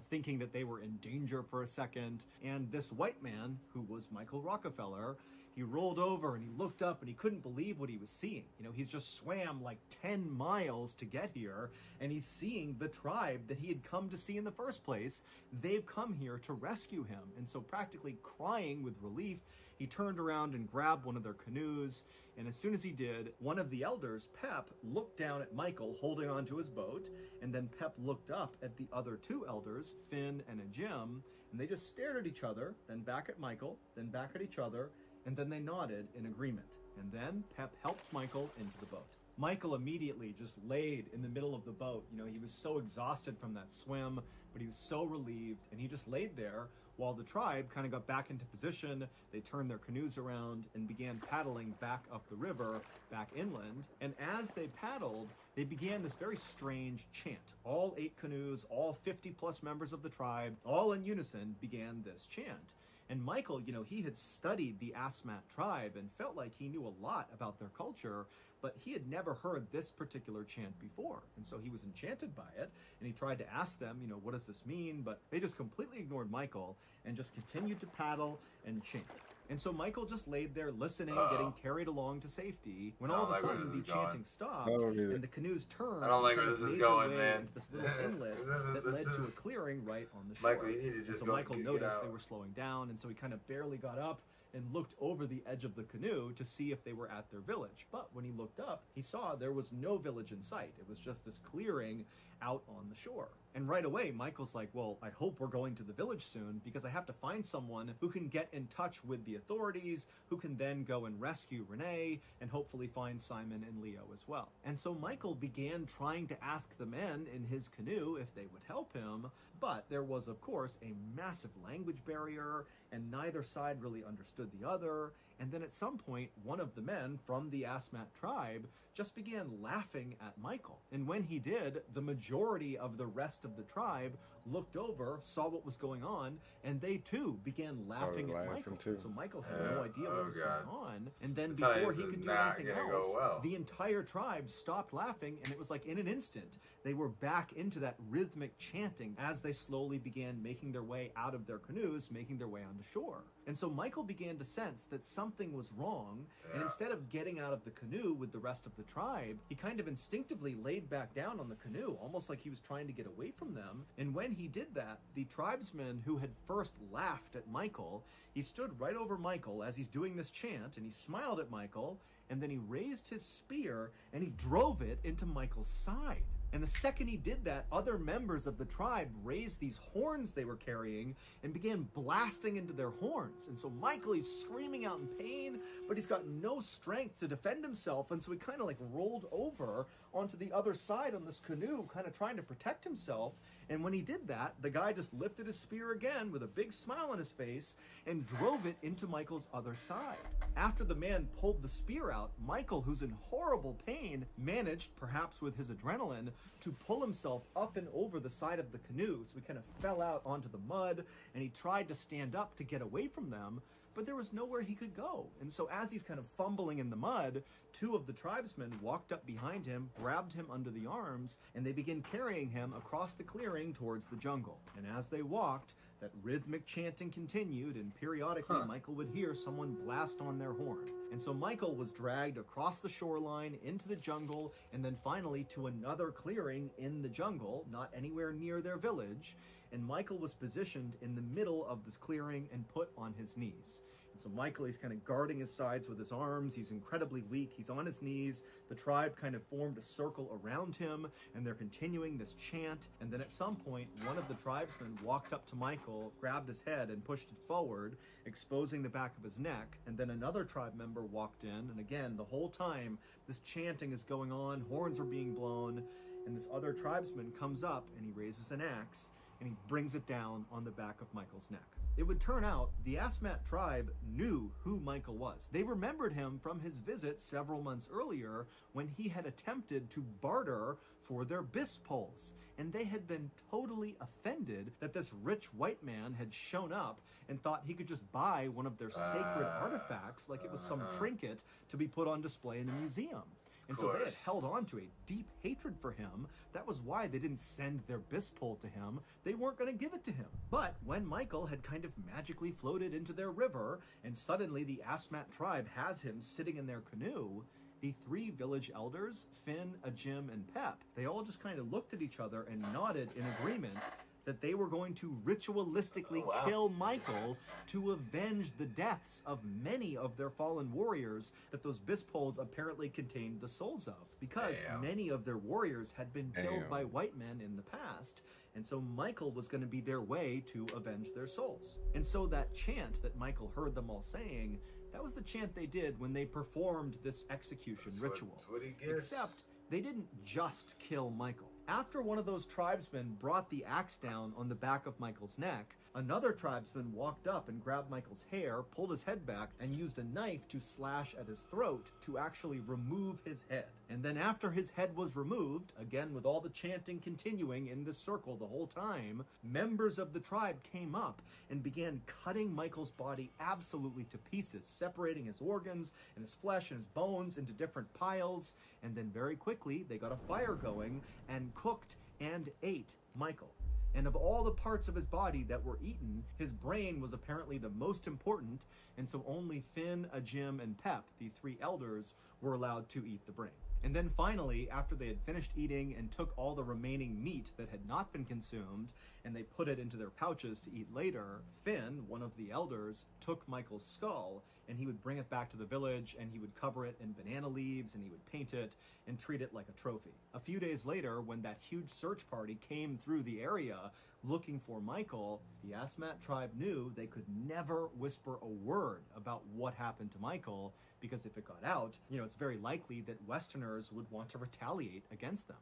thinking that they were in danger for a second. And this white man, who was Michael Rockefeller, he rolled over and he looked up and he couldn't believe what he was seeing. He's just swam like 10 miles to get here, and he's seeing the tribe that he had come to see in the first place. They've come here to rescue him. And so, practically crying with relief, he turned around and grabbed one of their canoes. And as soon as he did, one of the elders, Pep, looked down at Michael holding onto his boat, and then Pep looked up at the other two elders, Finn and Jim, and they just stared at each other, then back at Michael, then back at each other, and then they nodded in agreement. And then Pep helped Michael into the boat. Michael immediately just laid in the middle of the boat. He was so exhausted from that swim, but he was so relieved, and he just laid there while the tribe kind of got back into position. They turned their canoes around and began paddling back up the river, back inland. And as they paddled, they began this very strange chant. All 8 canoes, all 50 plus members of the tribe, all in unison began this chant. And Michael, he had studied the Asmat tribe and felt like he knew a lot about their culture, but he had never heard this particular chant before. And so he was enchanted by it, and he tried to ask them, what does this mean? But they just completely ignored Michael and just continued to paddle and chant. And so Michael just laid there listening, getting carried along to safety, when all of a sudden the chanting stopped and the canoes turned. I don't like where this is going, man. This little inlet that led to a clearing right on the shore. Michael, you need to just so Michael noticed they were slowing down, and so he kind of barely got up and looked over the edge of the canoe to see if they were at their village. But when he looked up, he saw there was no village in sight. It was just this clearing out on the shore. And right away, Michael's like, well, I hope we're going to the village soon, because I have to find someone who can get in touch with the authorities, who can then go and rescue Renee, and hopefully find Simon and Leo as well. And so Michael began trying to ask the men in his canoe if they would help him, but there was, of course, a massive language barrier, and neither side really understood the other. And then at some point, one of the men from the Asmat tribe just began laughing at Michael. And when he did, the majority of the rest of the tribe looked over, saw what was going on, and they too began laughing at Michael. So Michael had no idea what was going on. And then before he could do anything else, the entire tribe stopped laughing, and it was like in an instant, they were back into that rhythmic chanting as they slowly began making their way out of their canoes, making their way onto shore. And so Michael began to sense that something was wrong, and instead of getting out of the canoe with the rest of the tribe, he kind of instinctively laid back down on the canoe, almost like he was trying to get away from them. And when he did that, the tribesman who had first laughed at Michael, he stood right over Michael as he's doing this chant, and he smiled at Michael, and then he raised his spear and he drove it into Michael's side. And the second he did that, other members of the tribe raised these horns they were carrying and began blasting into their horns. And so Michael, he's screaming out in pain, but he's got no strength to defend himself. And so he kind of like rolled over onto the other side on this canoe, kind of trying to protect himself. And when he did that, the guy just lifted his spear again with a big smile on his face and drove it into Michael's other side. After the man pulled the spear out, Michael, who's in horrible pain, managed, perhaps with his adrenaline, to pull himself up and over the side of the canoe. So he kind of fell out onto the mud, and he tried to stand up to get away from them, but there was nowhere he could go. And so as he's kind of fumbling in the mud, 2 of the tribesmen walked up behind him, grabbed him under the arms, and they began carrying him across the clearing towards the jungle. And as they walked, that rhythmic chanting continued, and periodically Michael would hear someone blast on their horn. And so Michael was dragged across the shoreline into the jungle, and then finally to another clearing in the jungle, not anywhere near their village. And Michael was positioned in the middle of this clearing and put on his knees. And so Michael, he's kind of guarding his sides with his arms. He's incredibly weak. He's on his knees. The tribe kind of formed a circle around him, and they're continuing this chant. And then at some point, one of the tribesmen walked up to Michael, grabbed his head, and pushed it forward, exposing the back of his neck. And then another tribe member walked in, and again, the whole time, this chanting is going on, horns are being blown, and this other tribesman comes up, and he raises an axe, and he brings it down on the back of Michael's neck. It would turn out the Asmat tribe knew who Michael was. They remembered him from his visit several months earlier when he had attempted to barter for their bis poles. And they had been totally offended that this rich white man had shown up and thought he could just buy one of their sacred artifacts like it was some trinket to be put on display in a museum. And so they had held on to a deep hatred for him. That was why they didn't send their bis pole to him. They weren't going to give it to him. But when Michael had kind of magically floated into their river, and suddenly the Asmat tribe has him sitting in their canoe, the 3 village elders, Finn, Ajim, and Pep, they all just kind of looked at each other and nodded in agreement that they were going to ritualistically kill Michael to avenge the deaths of many of their fallen warriors that those bis poles apparently contained the souls of, because many of their warriors had been killed by white men in the past, and so Michael was going to be their way to avenge their souls. And so that chant that Michael heard them all saying, that was the chant they did when they performed this execution ritual. That's what he gets. Except they didn't just kill Michael. After one of those tribesmen brought the axe down on the back of Michael's neck, another tribesman walked up and grabbed Michael's hair, pulled his head back, and used a knife to slash at his throat to actually remove his head. And then after his head was removed, again with all the chanting continuing in this circle the whole time, members of the tribe came up and began cutting Michael's body absolutely to pieces, separating his organs and his flesh and his bones into different piles, and then very quickly they got a fire going and cooked and ate Michael. And of all the parts of his body that were eaten, his brain was apparently the most important, and so only Finn, Ajim, and Pep, the 3 elders, were allowed to eat the brain. And then finally, after they had finished eating and took all the remaining meat that had not been consumed, and they put it into their pouches to eat later, Finn, one of the elders, took Michael's skull, and he would bring it back to the village, and he would cover it in banana leaves, and he would paint it, and treat it like a trophy. A few days later, when that huge search party came through the area looking for Michael, the Asmat tribe knew they could never whisper a word about what happened to Michael, because if it got out, it's very likely that Westerners would want to retaliate against them.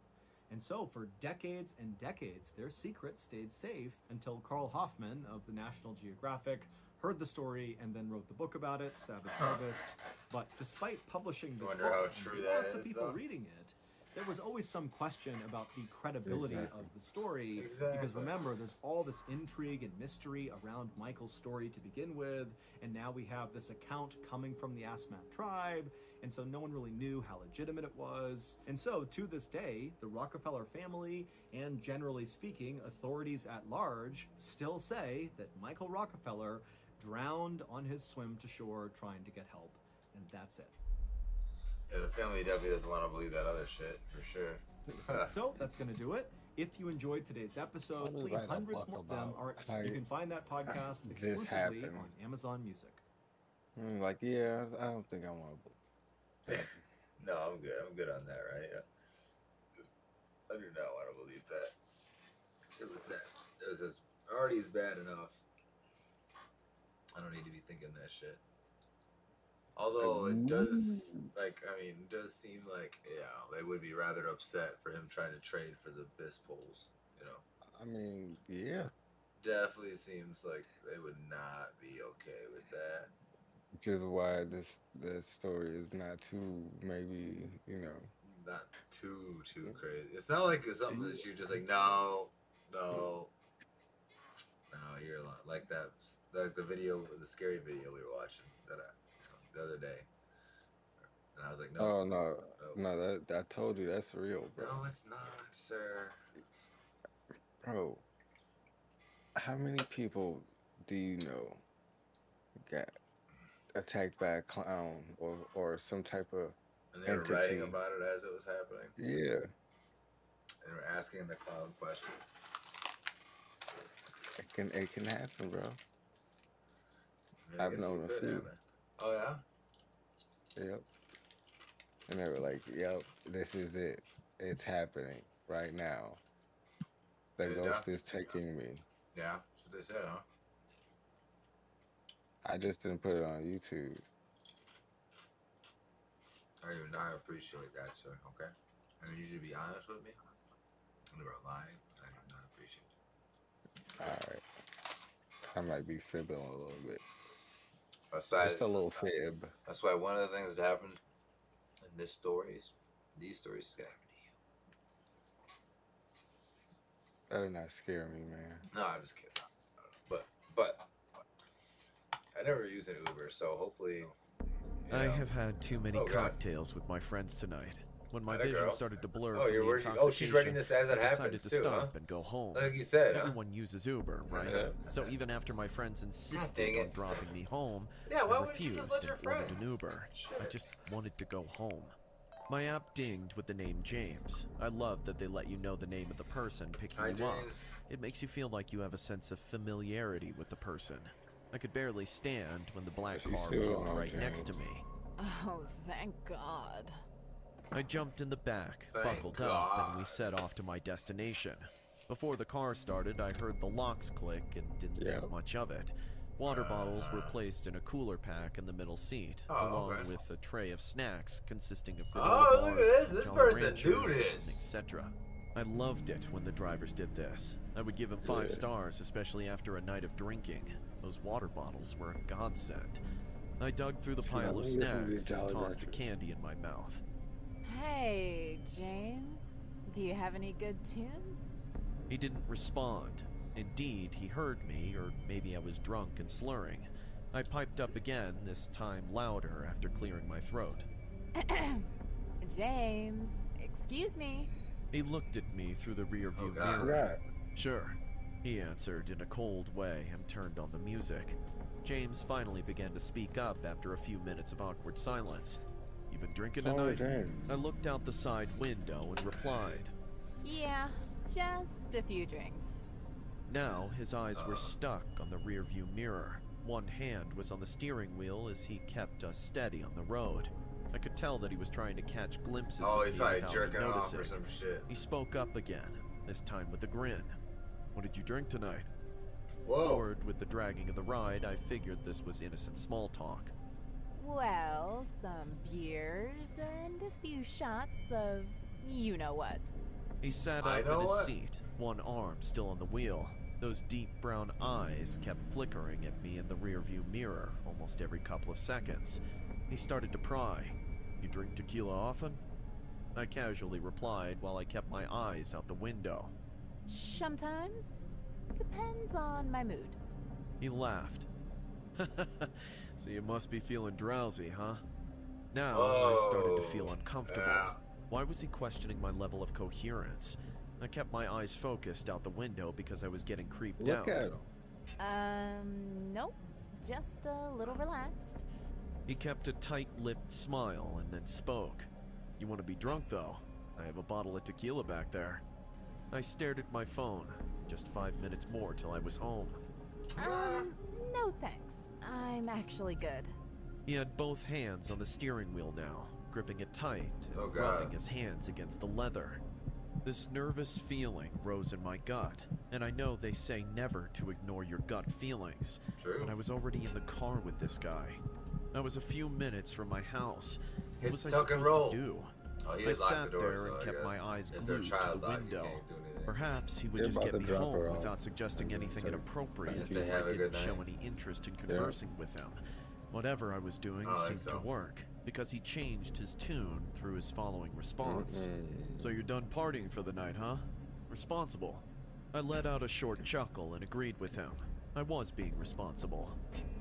And so for decades and decades, their secret stayed safe until Carl Hoffman of the National Geographic heard the story and then wrote the book about it, Savage Harvest. But despite publishing this book and lots of people reading it, there was always some question about the credibility of the story. Because remember, there's all this intrigue and mystery around Michael's story to begin with, and now we have this account coming from the Asmat tribe, and so no one really knew how legitimate it was. And so, to this day, the Rockefeller family, and generally speaking, authorities at large, still say that Michael Rockefeller drowned on his swim to shore trying to get help, and that's it. Yeah, the family definitely doesn't want to believe that other shit, for sure. So, that's going to do it. If you enjoyed today's episode, hundreds more of them are. You can find that podcast exclusively on Amazon Music. Yeah, I don't think I want to. No, I'm good. I'm good on that, right? I do not want to believe that. It was already as bad enough. I don't need to be thinking that shit. Although it does, it does seem like, they would be rather upset for him trying to trade for the bis poles, Yeah. Definitely seems like they would not be okay with that. Which is why this story is not too, maybe, Not too crazy. It's not like it's something that you're just like, no, you're like that, like the video, the scary video we were watching the other day, and I was like, no. Oh no, that I told you that's real, bro. No, it's not, sir. Bro, how many people do you know got attacked by a clown or some type of and they were entity? writing about it as it was happening? Yeah. They were asking the clown questions. It can happen, bro. I I've known a few. Happen. Oh yeah? Yep. And they were like, yep, this is it. It's happening right now. The ghost is taking me. Yeah, that's what they said, huh? I just didn't put it on YouTube. I appreciate that, sir. Okay? You should be honest with me. When you were lying, I do not appreciate it. Alright. I might be fibbing a little bit. Just a little fib. That's why one of the things that happened in these stories is gonna happen to you. Better not scare me, man. No, I'm just kidding. But I never used an Uber, so hopefully. I have had too many cocktails with my friends tonight. When my vision started to blur Oh, from the oh, she's writing intoxication, this as it I decided happens to too, stop and go home. Like you said, Everyone uses Uber, right? So even after my friends insisted on dropping me home, yeah, why I wouldn't you refused just let your and ordered friends? an Uber. I just wanted to go home. My app dinged with the name James. I love that they let you know the name of the person picking you up. It makes you feel like you have a sense of familiarity with the person. I could barely stand when the black car pulled right next to me. Oh, thank God. I jumped in the back, buckled up, and we set off to my destination. Before the car started, I heard the locks click and didn't think much of it. Water bottles were placed in a cooler pack in the middle seat, along with a tray of snacks consisting of granola look at bars, this Jolly person do Ranchers, this, etc. I loved it when the drivers did this. I would give them 5 stars, especially after a night of drinking. Those water bottles were a godsend. I dug through the pile of snacks and tossed a candy in my mouth. Hey, James. Do you have any good tunes? He didn't respond. Indeed, he heard me, or maybe I was drunk and slurring. I piped up again, this time louder after clearing my throat. James, excuse me. He looked at me through the rearview mirror. Sure, he answered in a cold way and turned on the music. James finally began to speak up after a few minutes of awkward silence. You been drinking tonight? I looked out the side window and replied. Yeah, just a few drinks. Now, his eyes were stuck on the rearview mirror. One hand was on the steering wheel as he kept us steady on the road. I could tell that he was trying to catch glimpses of me he's probably without jerking me off noticing. or some shit. He spoke up again, this time with a grin. What did you drink tonight? Whoa. Bored with the dragging of the ride, I figured this was innocent small talk. Well, some beers and a few shots of you-know-what. He sat up in his seat, one arm still on the wheel. Those deep brown eyes kept flickering at me in the rearview mirror almost every couple of seconds. He started to pry. You drink tequila often? I casually replied while I kept my eyes out the window. Sometimes. Depends on my mood. He laughed. So you must be feeling drowsy, huh? Now I started to feel uncomfortable. Why was he questioning my level of coherence? I kept my eyes focused out the window because I was getting creeped out. Look at him. Nope. Just a little relaxed. He kept a tight-lipped smile and then spoke. You want to be drunk, though? I have a bottle of tequila back there. I stared at my phone. Just 5 minutes more till I was home. No thanks. I'm actually good. He had both hands on the steering wheel now, gripping it tight and rubbing his hands against the leather. This nervous feeling rose in my gut, and I know they say never to ignore your gut feelings. But I was already in the car with this guy. I was a few minutes from my house. What was I supposed to do? I sat there and kept my eyes glued to the window. Perhaps he would just get me home without suggesting anything inappropriate if I didn't show any interest in conversing with him. Whatever I was doing seemed to work, because he changed his tune through his following response. So you're done partying for the night, huh? Responsible. I let out a short chuckle and agreed with him. I was being responsible.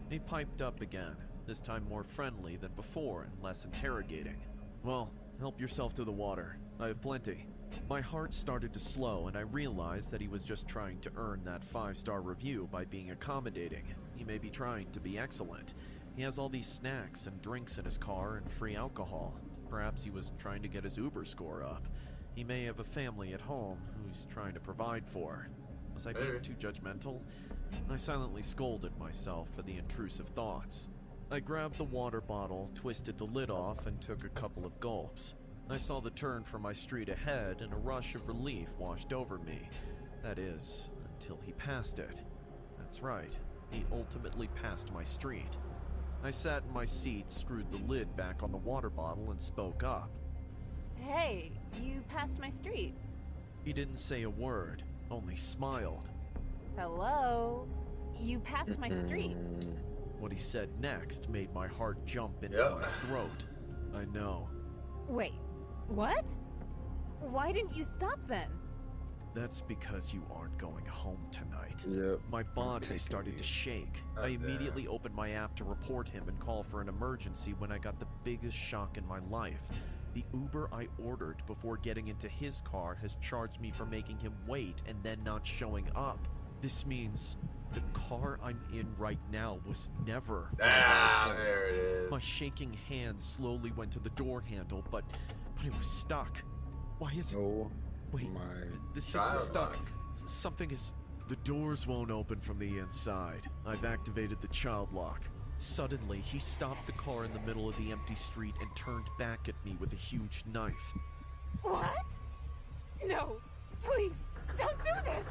He piped up again, this time more friendly than before and less interrogating. Well, help yourself to the water. I have plenty. My heart started to slow and I realized that he was just trying to earn that 5-star review by being accommodating. He may be trying to be excellent. He has all these snacks and drinks in his car and free alcohol. Perhaps he was trying to get his Uber score up. He may have a family at home who he's trying to provide for. Was I being too judgmental? I silently scolded myself for the intrusive thoughts. I grabbed the water bottle, twisted the lid off, and took a couple of gulps. I saw the turn from my street ahead, and a rush of relief washed over me. That is, until he passed it. That's right, he ultimately passed my street. I sat in my seat, screwed the lid back on the water bottle, and spoke up. Hey, you passed my street. He didn't say a word, only smiled. Hello? You passed my street. What he said next made my heart jump into my throat. I know. Wait, what? Why didn't you stop then? That's because you aren't going home tonight. Yep. My body started to shake. I immediately opened my app to report him and call for an emergency when I got the biggest shock in my life. The Uber I ordered before getting into his car has charged me for making him wait and then not showing up. This means the car I'm in right now was never. There it is. My shaking hand slowly went to the door handle, but it was stuck. Why is it? Wait, this isn't stuck. Something is. The doors won't open from the inside. I've activated the child lock. Suddenly, he stopped the car in the middle of the empty street and turned back at me with a huge knife. What? No, please, don't do this!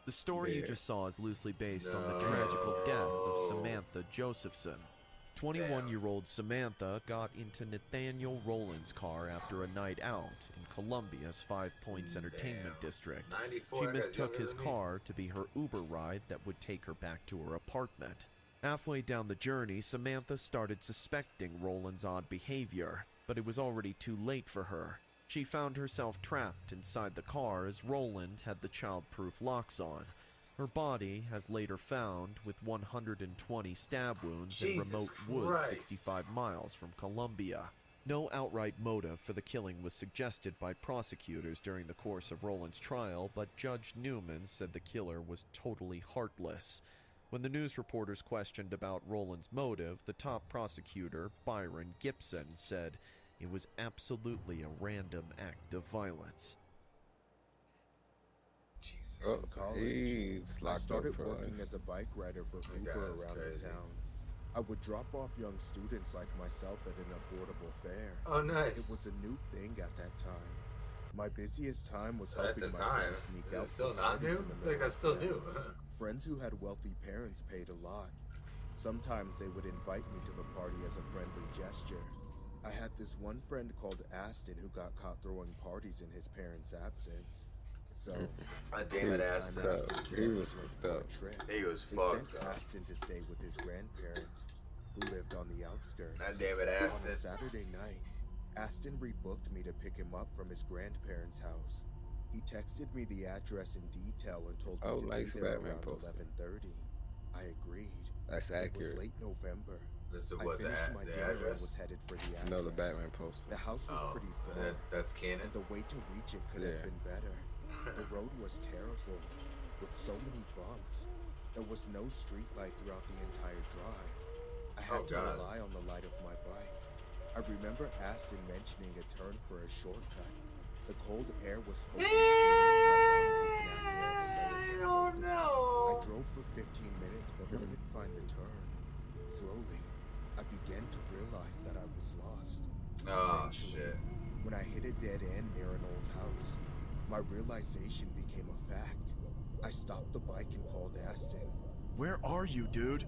The story you just saw is loosely based on the tragical death of Samantha Josephson. 21-year-old Samantha got into Nathaniel Rowland's car after a night out in Columbia's Five Points Entertainment District. She mistook his car to be her Uber ride that would take her back to her apartment. Halfway down the journey, Samantha started suspecting Rowland's odd behavior, but it was already too late for her. She found herself trapped inside the car as Rowland had the child-proof locks on. Her body has later found with 120 stab wounds in remote woods 65 miles from Columbia. No outright motive for the killing was suggested by prosecutors during the course of Rowland's trial, but Judge Newman said the killer was totally heartless. When the news reporters questioned about Rowland's motive, the top prosecutor, Byron Gibson, said it was absolutely a random act of violence. In college, I started working as a bike rider for Uber around the town. I would drop off young students like myself at an affordable fare. Oh, nice. It was a new thing at that time. My busiest time was helping my friends sneak out still from not parties new? in the I think middle I of still town. do. Friends who had wealthy parents paid a lot. Sometimes they would invite me to the party as a friendly gesture. I had this one friend called Aston who got caught throwing parties in his parents' absence. So, damn it, Aston. He was fucked up. He was They fucked sent up. Aston to stay with his grandparents, who lived on the outskirts. God damn it, Aston. On a Saturday night, Aston rebooked me to pick him up from his grandparents' house. He texted me the address in detail and told me to be there around 11:30. I agreed. That's It was accurate. late November. This is I what, finished my the dinner and address? was headed for the address. No, the Batman poster. The house was pretty far. That's canon. And the way to reach it could Yeah. have been better. The road was terrible, with so many bumps. There was no street light throughout the entire drive. I had to rely on the light of my bike. I remember Aston mentioning a turn for a shortcut. The cold air was poking into my lungs even after all the layers of clothing. I drove for 15 minutes but couldn't find the turn. Slowly, I began to realize that I was lost. Oh, Eventually, shit. when I hit a dead end near an old house, my realization became a fact. I stopped the bike and called Aston. Where are you, dude?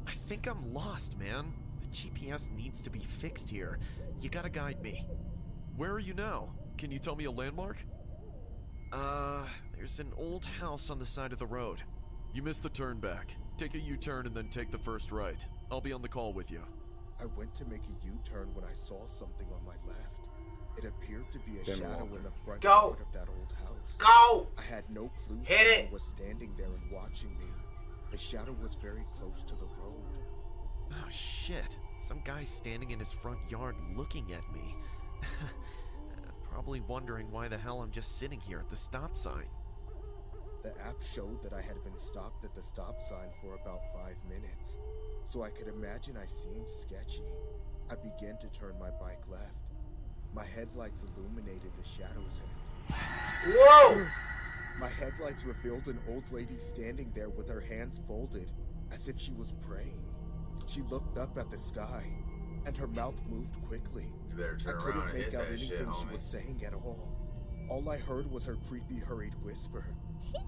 I think I'm lost, man. The GPS needs to be fixed here. You gotta guide me. Where are you now? Can you tell me a landmark? There's an old house on the side of the road. You missed the turn back. Take a U-turn and then take the first right. I'll be on the call with you. I went to make a U-turn when I saw something on my left. It appeared to be a shadow in the front yard of that old house. Go! I had no clue Hit it! someone was standing there and watching me. The shadow was very close to the road. Oh, shit. Some guy's standing in his front yard looking at me. Probably wondering why the hell I'm just sitting here at the stop sign. The app showed that I had been stopped at the stop sign for about 5 minutes, so I could imagine I seemed sketchy. I began to turn my bike left. My headlights illuminated the shadow's end. Whoa! My headlights revealed an old lady standing there with her hands folded, as if she was praying. She looked up at the sky, and her mouth moved quickly. You better turn I around couldn't and make hit out that anything shit, she homie. was saying at all. All I heard was her creepy, hurried whisper. Oh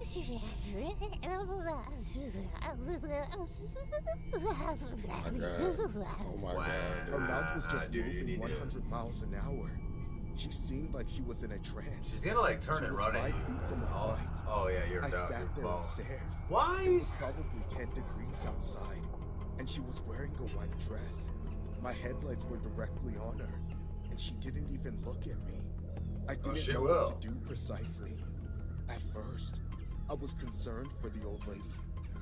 my God. Her mouth was just moving 100 miles an hour. She seemed like she was in a trance. She's gonna like turn She and was run at 5 you. feet from my bike. Oh yeah, you're I down. sat there You're and stared. Why? It was probably 10 degrees outside, and she was wearing a white dress. My headlights were directly on her, and she didn't even look at me. I didn't know what to do precisely. At first, I was concerned for the old lady,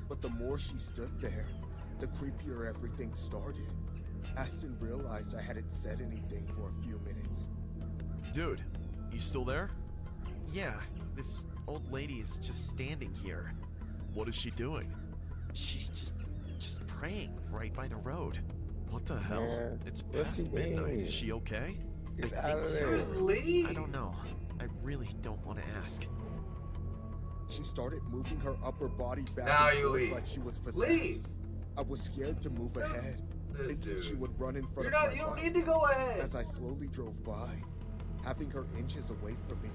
but the more she stood there, the creepier everything started. Aston realized I hadn't said anything for a few minutes. Dude, you still there? Yeah, this old lady is just standing here. What is she doing? She's just praying right by the road. What the hell? Man, It's what past you midnight. mean? Is she okay? Get I out think of so. there. Where's Lee? I don't know. I really don't want to ask. She started moving her upper body back Now and you forth leave. like she was possessed. Leave. I was scared to move ahead, thinking dude. she would run in front You're of not. my You don't bike. need to go ahead. As I slowly drove by, having her inches away from me,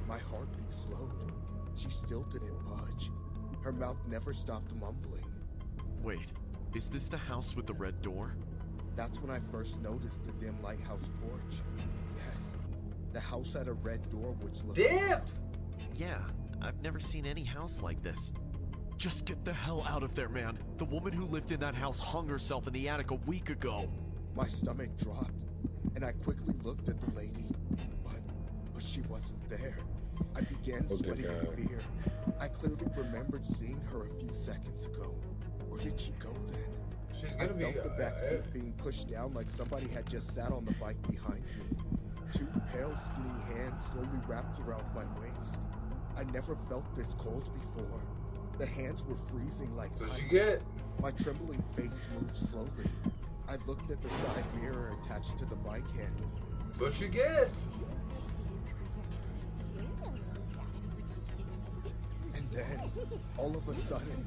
my heartbeat slowed. She still didn't budge. Her mouth never stopped mumbling. Wait, is this the house with the red door? That's when I first noticed the dim lighthouse porch. Yes, the house had a red door which looked... Dip! Yeah, I've never seen any house like this. Just get the hell out of there, man. The woman who lived in that house hung herself in the attic a week ago. My stomach dropped, and I quickly looked at the lady, but she wasn't there. I began sweating in fear. I clearly remembered seeing her a few seconds ago. Where did she go then? She's I gonna be. felt the back seat being pushed down like somebody had just sat on the bike behind me. Two pale, skinny hands slowly wrapped around my waist. I never felt this cold before. The hands were freezing like So ice. she get. My trembling face moved slowly. I looked at the side mirror attached to the bike handle. That's what you get. And then, all of a sudden,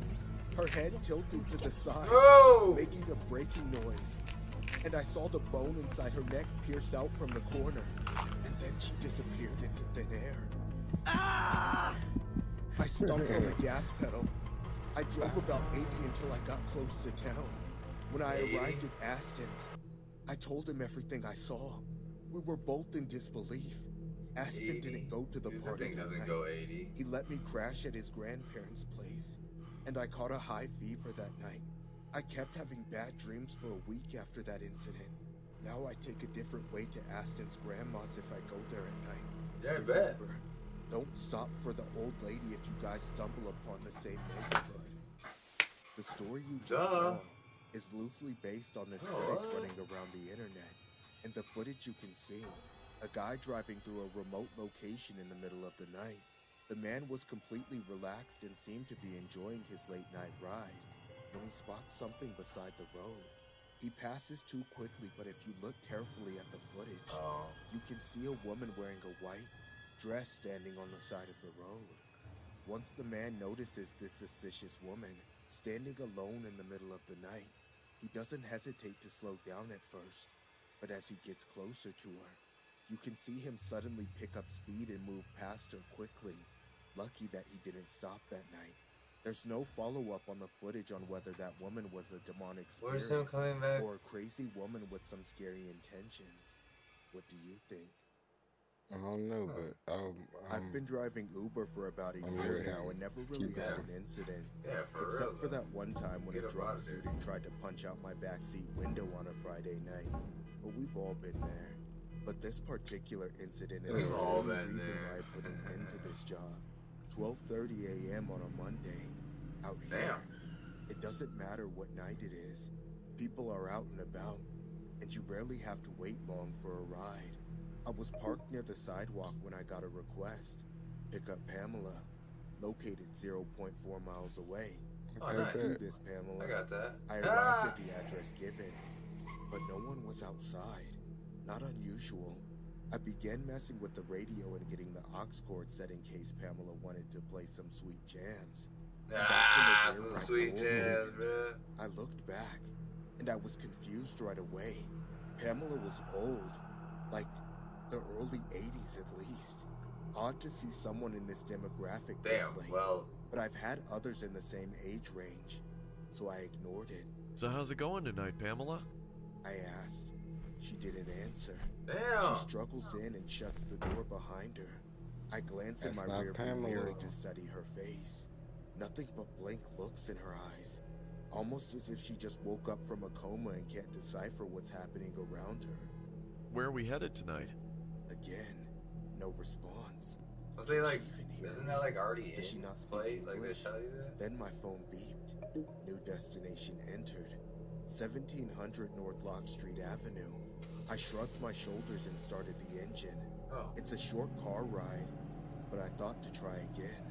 her head tilted to the side, making a breaking noise. And I saw the bone inside her neck pierce out from the corner. And then she disappeared into thin air. Ah! I stomped on the gas pedal. I drove about 80 until I got close to town. When I arrived at Aston's, I told him everything I saw. We were both in disbelief. Aston didn't go to the party that night. Go 80. He let me crash at his grandparents' place, and I caught a high fever that night. I kept having bad dreams for a week after that incident. Now I take a different way to Aston's grandma's if I go there at night. Yeah, I bet. Remember, don't stop for the old lady if you guys stumble upon the same neighborhood. The story you just saw is loosely based on this footage running around the internet. In the footage you can see a guy driving through a remote location in the middle of the night. The man was completely relaxed and seemed to be enjoying his late night ride when he spots something beside the road. He passes too quickly, but if you look carefully at the footage, you can see a woman wearing a white dress standing on the side of the road. Once the man notices this suspicious woman standing alone in the middle of the night, he doesn't hesitate to slow down at first, but as he gets closer to her, you can see him suddenly pick up speed and move past her quickly. Lucky that he didn't stop that night. There's no follow-up on the footage on whether that woman was a demonic spirit Where's him coming back? or a crazy woman with some scary intentions. What do you think? I don't know, but I've been driving Uber for about a year now and never really had an incident. Except for that one time when a drunk student tried to punch out my backseat window on a Friday night. But we've all been there. But this particular incident is the only reason why I put an end to this job. 12:30 a.m. on a Monday, out here. It doesn't matter what night it is. People are out and about, and you rarely have to wait long for a ride. I was parked near the sidewalk when I got a request. Pick up Pamela, located 0.4 miles away. Let's do this, Pamela. I got that. I arrived at the address given, but no one was outside. Not unusual. I began messing with the radio and getting the aux cord set in case Pamela wanted to play some sweet jams. Some sweet jams, bro. I looked back, and I was confused right away. Pamela was old, like the early 80s at least. Odd to see someone in this demographic this late, but I've had others in the same age range, so I ignored it. So how's it going tonight, Pamela? I asked. She didn't answer. Damn. She struggles in and shuts the door behind her. I glance in my rearview mirror to study her face. Nothing but blank looks in her eyes. Almost as if she just woke up from a coma and can't decipher what's happening around her. Where are we headed tonight? Again, no response. Something like, isn't that like already in not play? Like they tell you that? Then my phone beeped. New destination entered. 1700 North Lock Street Avenue. I shrugged my shoulders and started the engine. Oh. It's a short car ride, but I thought to try again.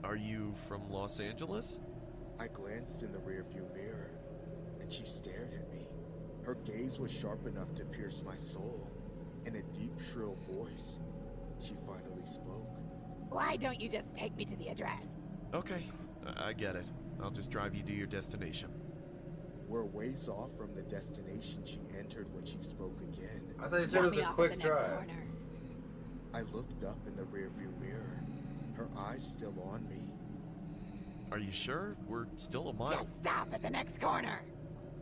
Are you from Los Angeles? I glanced in the rearview mirror, and she stared at me. Her gaze was sharp enough to pierce my soul. In a deep, shrill voice, she finally spoke. Why don't you just take me to the address? Okay, I get it. I'll just drive you to your destination. We're a ways off from the destination she entered when she spoke again. I thought you said it was a quick drive. I looked up in the rearview mirror, her eyes still on me. Are you sure? We're still a mile. Just stop at the next corner.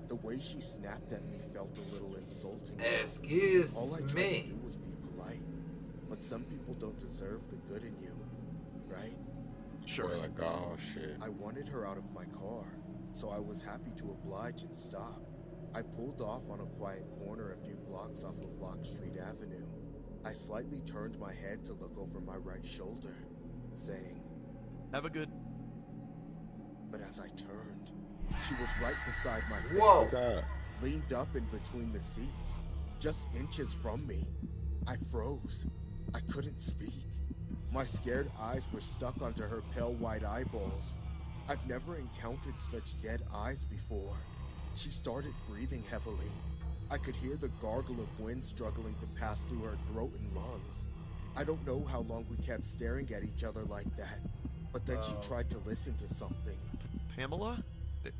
The way she snapped at me felt a little insulting. Excuse All I tried me. to do was be polite. But some people don't deserve the good in you, right? Sure. Like, oh shit. I wanted her out of my car, so I was happy to oblige and stop. I pulled off on a quiet corner a few blocks off of Lock Street Avenue. I slightly turned my head to look over my right shoulder, saying, "Have a good..." But as I turned, she was right beside my face. Whoa! Leaned up in between the seats, just inches from me. I froze. I couldn't speak. My scared eyes were stuck onto her pale white eyeballs. I've never encountered such dead eyes before. She started breathing heavily. I could hear the gargle of wind struggling to pass through her throat and lungs. I don't know how long we kept staring at each other like that, but then she tried to listen to something. Pamela?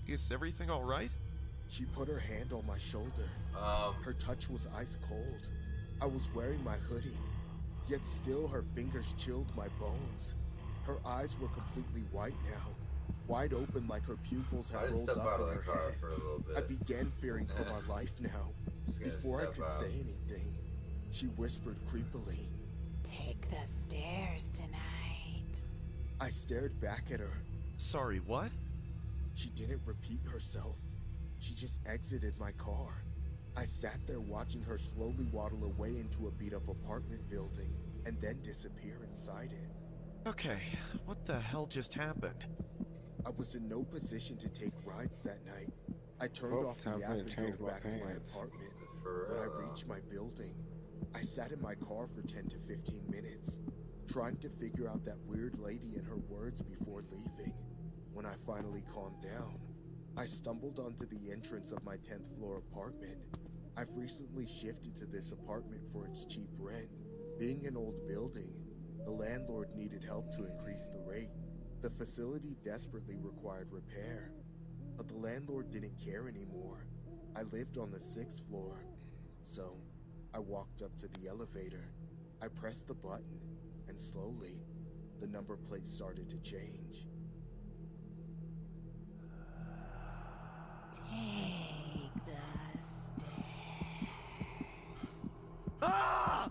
Is everything all right? She put her hand on my shoulder. Her touch was ice cold. I was wearing my hoodie, yet still her fingers chilled my bones. Her eyes were completely white now, wide open like her pupils had rolled up in her head. For a little bit. I began fearing for my life now. Before I could say anything, she whispered creepily, "Take the stairs tonight." I stared back at her. Sorry, what? She didn't repeat herself. She just exited my car. I sat there watching her slowly waddle away into a beat-up apartment building and then disappear inside it. Okay, what the hell just happened? I was in no position to take rides that night. I turned off the app and drove back to my apartment. When I reached my building, I sat in my car for 10 to 15 minutes, trying to figure out that weird lady and her words before leaving. When I finally calmed down, I stumbled onto the entrance of my 10th floor apartment. I've recently shifted to this apartment for its cheap rent. Being an old building, the landlord needed help to increase the rate. The facility desperately required repair, but the landlord didn't care anymore. I lived on the 6th floor, so I walked up to the elevator. I pressed the button, and slowly, the number plate started to change. Take the stairs. Ah!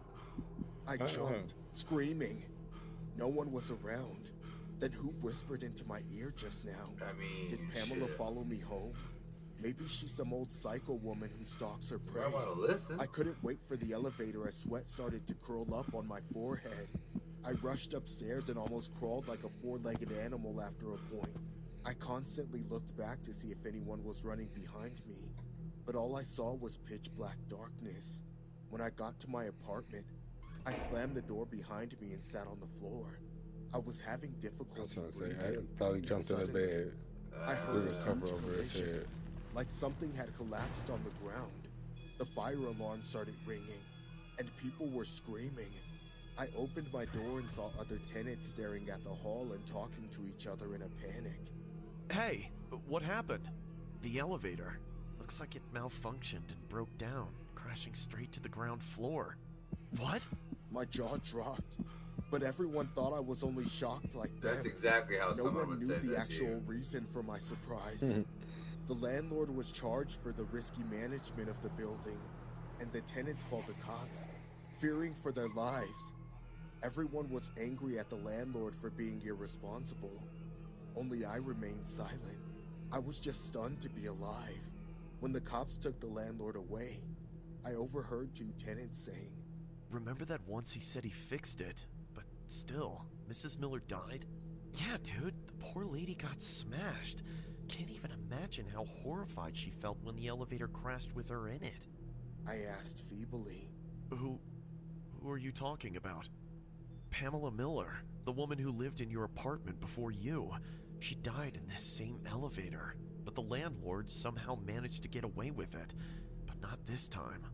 I jumped, screaming. No one was around. Then who whispered into my ear just now? I mean, did Pamela shit. follow me home? Maybe she's some old psycho woman who stalks her prey. I want to listen. I couldn't wait for the elevator as sweat started to curl up on my forehead. I rushed upstairs and almost crawled like a four-legged animal after a point. I constantly looked back to see if anyone was running behind me, but all I saw was pitch black darkness. When I got to my apartment, I slammed the door behind me and sat on the floor. I was having difficulty breathing. I probably jumped in the bed. I heard a cover huge over his collision, head. like something had collapsed on the ground. The fire alarm started ringing, and people were screaming. I opened my door and saw other tenants staring at the hall and talking to each other in a panic. Hey, what happened? The elevator. Looks like it malfunctioned and broke down, crashing straight to the ground floor. What? My jaw dropped, but everyone thought I was only shocked like them. That's exactly how no someone one would knew say the that to actual you. reason for my surprise. The landlord was charged for the risky management of the building, and the tenants called the cops, fearing for their lives. Everyone was angry at the landlord for being irresponsible. Only I remained silent. I was just stunned to be alive. When the cops took the landlord away, I overheard two tenants saying, Remember that once he said he fixed it, but still, Mrs. Miller died? Yeah, dude, the poor lady got smashed. can't even imagine how horrified she felt when the elevator crashed with her in it. I asked feebly. Who are you talking about? Pamela Miller, the woman who lived in your apartment before you. She died in this same elevator, but the landlord somehow managed to get away with it. But not this time.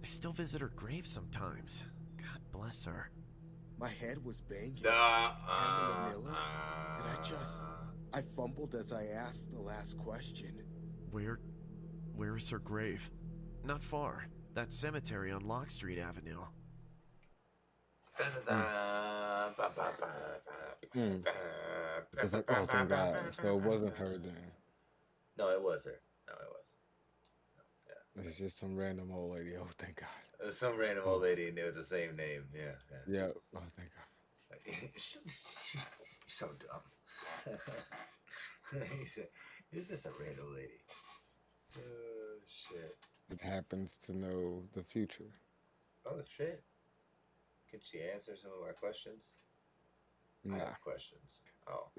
I still visit her grave sometimes. God bless her. My head was banging. Pamela Miller? And I fumbled as I asked the last question. Where is her grave? Not far. That cemetery on Lock Street Avenue. It's like, oh, thank God. So it wasn't her then. No, it was her. No, it was. Yeah. It's just some random old lady. Oh, thank God. It was some random old lady and it was the same name. Yeah. Yeah. Oh, thank God. You're so dumb. He's just a random lady. Oh, shit. It happens to know the future. Oh, shit. Could she answer some of our questions? Nah. I have questions. Oh.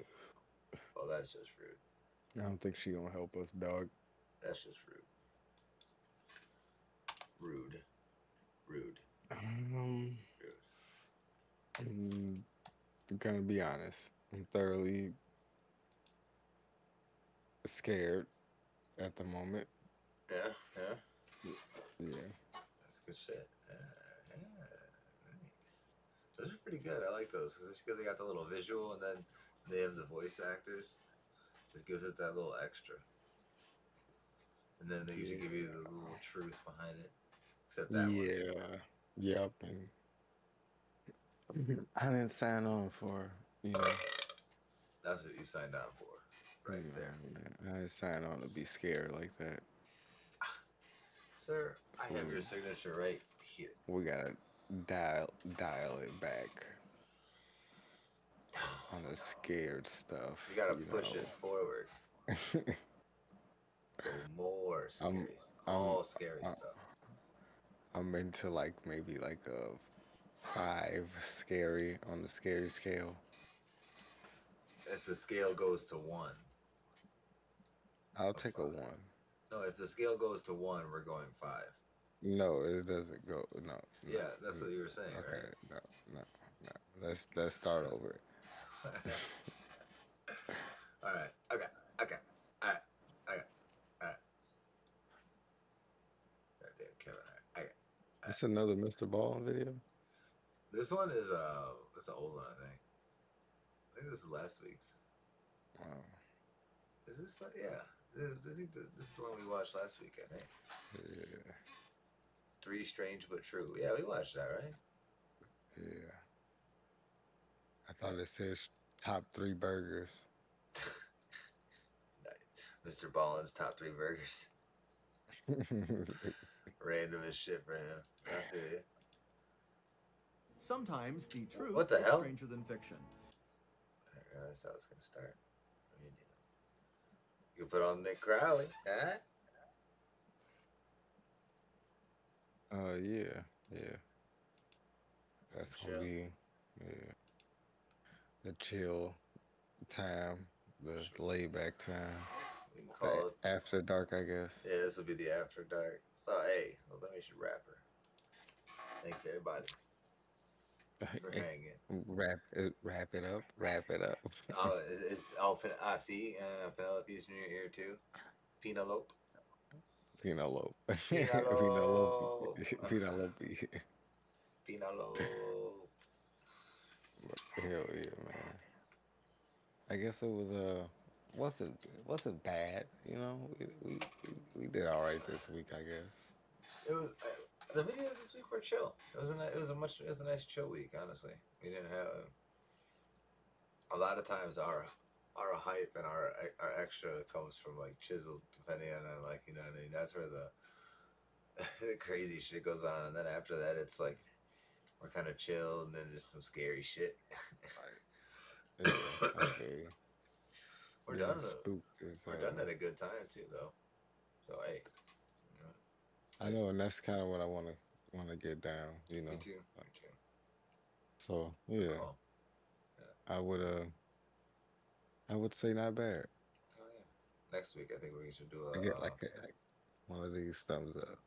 Well, that's just rude. I don't think she gonna help us, dog. That's just rude. Rude. I'm gonna be honest. I'm thoroughly scared at the moment. Yeah. Yeah. That's good shit. Nice. Those are pretty good. I like those because they got the little visual and then they have the voice actors. It gives it that little extra. And then they usually give you the little truth behind it. Except that one. Yep. And I didn't sign on for, That's what you signed on for. Right there. I didn't sign on to be scared like that. Sir, I have your signature right here. We gotta dial it back on the scared stuff. You gotta push it forward. Go more scary stuff. All scary stuff. I'm into maybe a 5 scary on the scary scale. If the scale goes to 1. I'll take a 1. No, if the scale goes to 1, we're going 5. No, it doesn't go. No. Yeah, that's what you were saying, okay, right? No. Let's start over. All right. Okay. All right. Goddamn, Kevin. All right. It's another Mr. Ball video. This one is it's an old one, I think. I think this is last week's. Wow. Is this? Yeah. This is the one we watched last week, I think. Yeah. 3 Strange But True. Yeah, we watched that, right? Yeah. I thought it said top 3 burgers. Mr. Ballin's top 3 burgers. Random as shit for him. I feel you. Sometimes the truth What the is hell? stranger than fiction. I didn't realize that was going to start. You put on Nick Crowley, huh? Yeah. That's gonna be the chill time, the laid back time. We can call it after dark, I guess. Yeah, this will be the after dark. So hey, well, then we should wrap her. Thanks everybody for hanging. Wrap it up. Oh, it's I see Penelope's in your ear too. Penelope. Penelope. Hell yeah, man. I guess it was wasn't bad, we did all right this week, I guess. It was the videos this week were chill. It was a nice chill week, honestly. We didn't have a lot of times our hype and our extra comes from chiseled, depending on what I mean. That's where the crazy shit goes on, and then after that it's we're kind of chill, and then just some scary shit. Yeah, okay. We're done at a good time too, though. So hey, I know, and that's kind of what I want to get down. Me too. So yeah, cool. I would say not bad. Oh Next week, I think we should do I get like one of these thumbs up.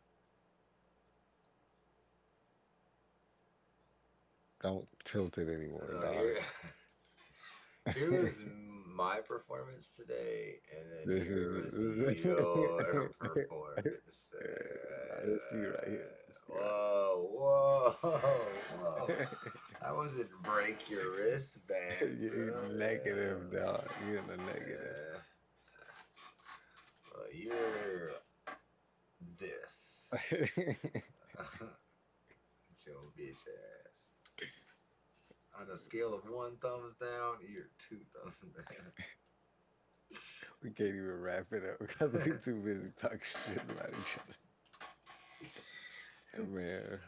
Don't tilt it anymore, dog. Here was my performance today, and then This here is was your performance. Let's see right here. Whoa. I wasn't break your wristband. You're negative, dog. You're in the negative. Well, you're this. Your bitch ass. On a scale of 1 thumbs down, you're 2 thumbs down. We can't even wrap it up because we're too busy talking shit about each other. Man,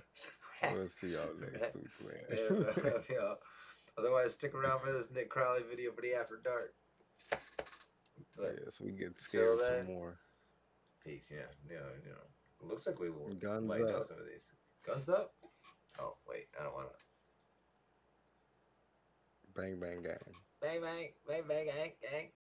we'll see y'all next week, man. Yeah. Otherwise, stick around for this Nick Crowley video for the After Dark. But yes, we get scared some more. Peace, yeah. It looks like we will Guns light up. down some of these. Guns up? Oh, wait, I don't want to. Bang, bang, gang. Bang, bang, bang, bang, gang, gang.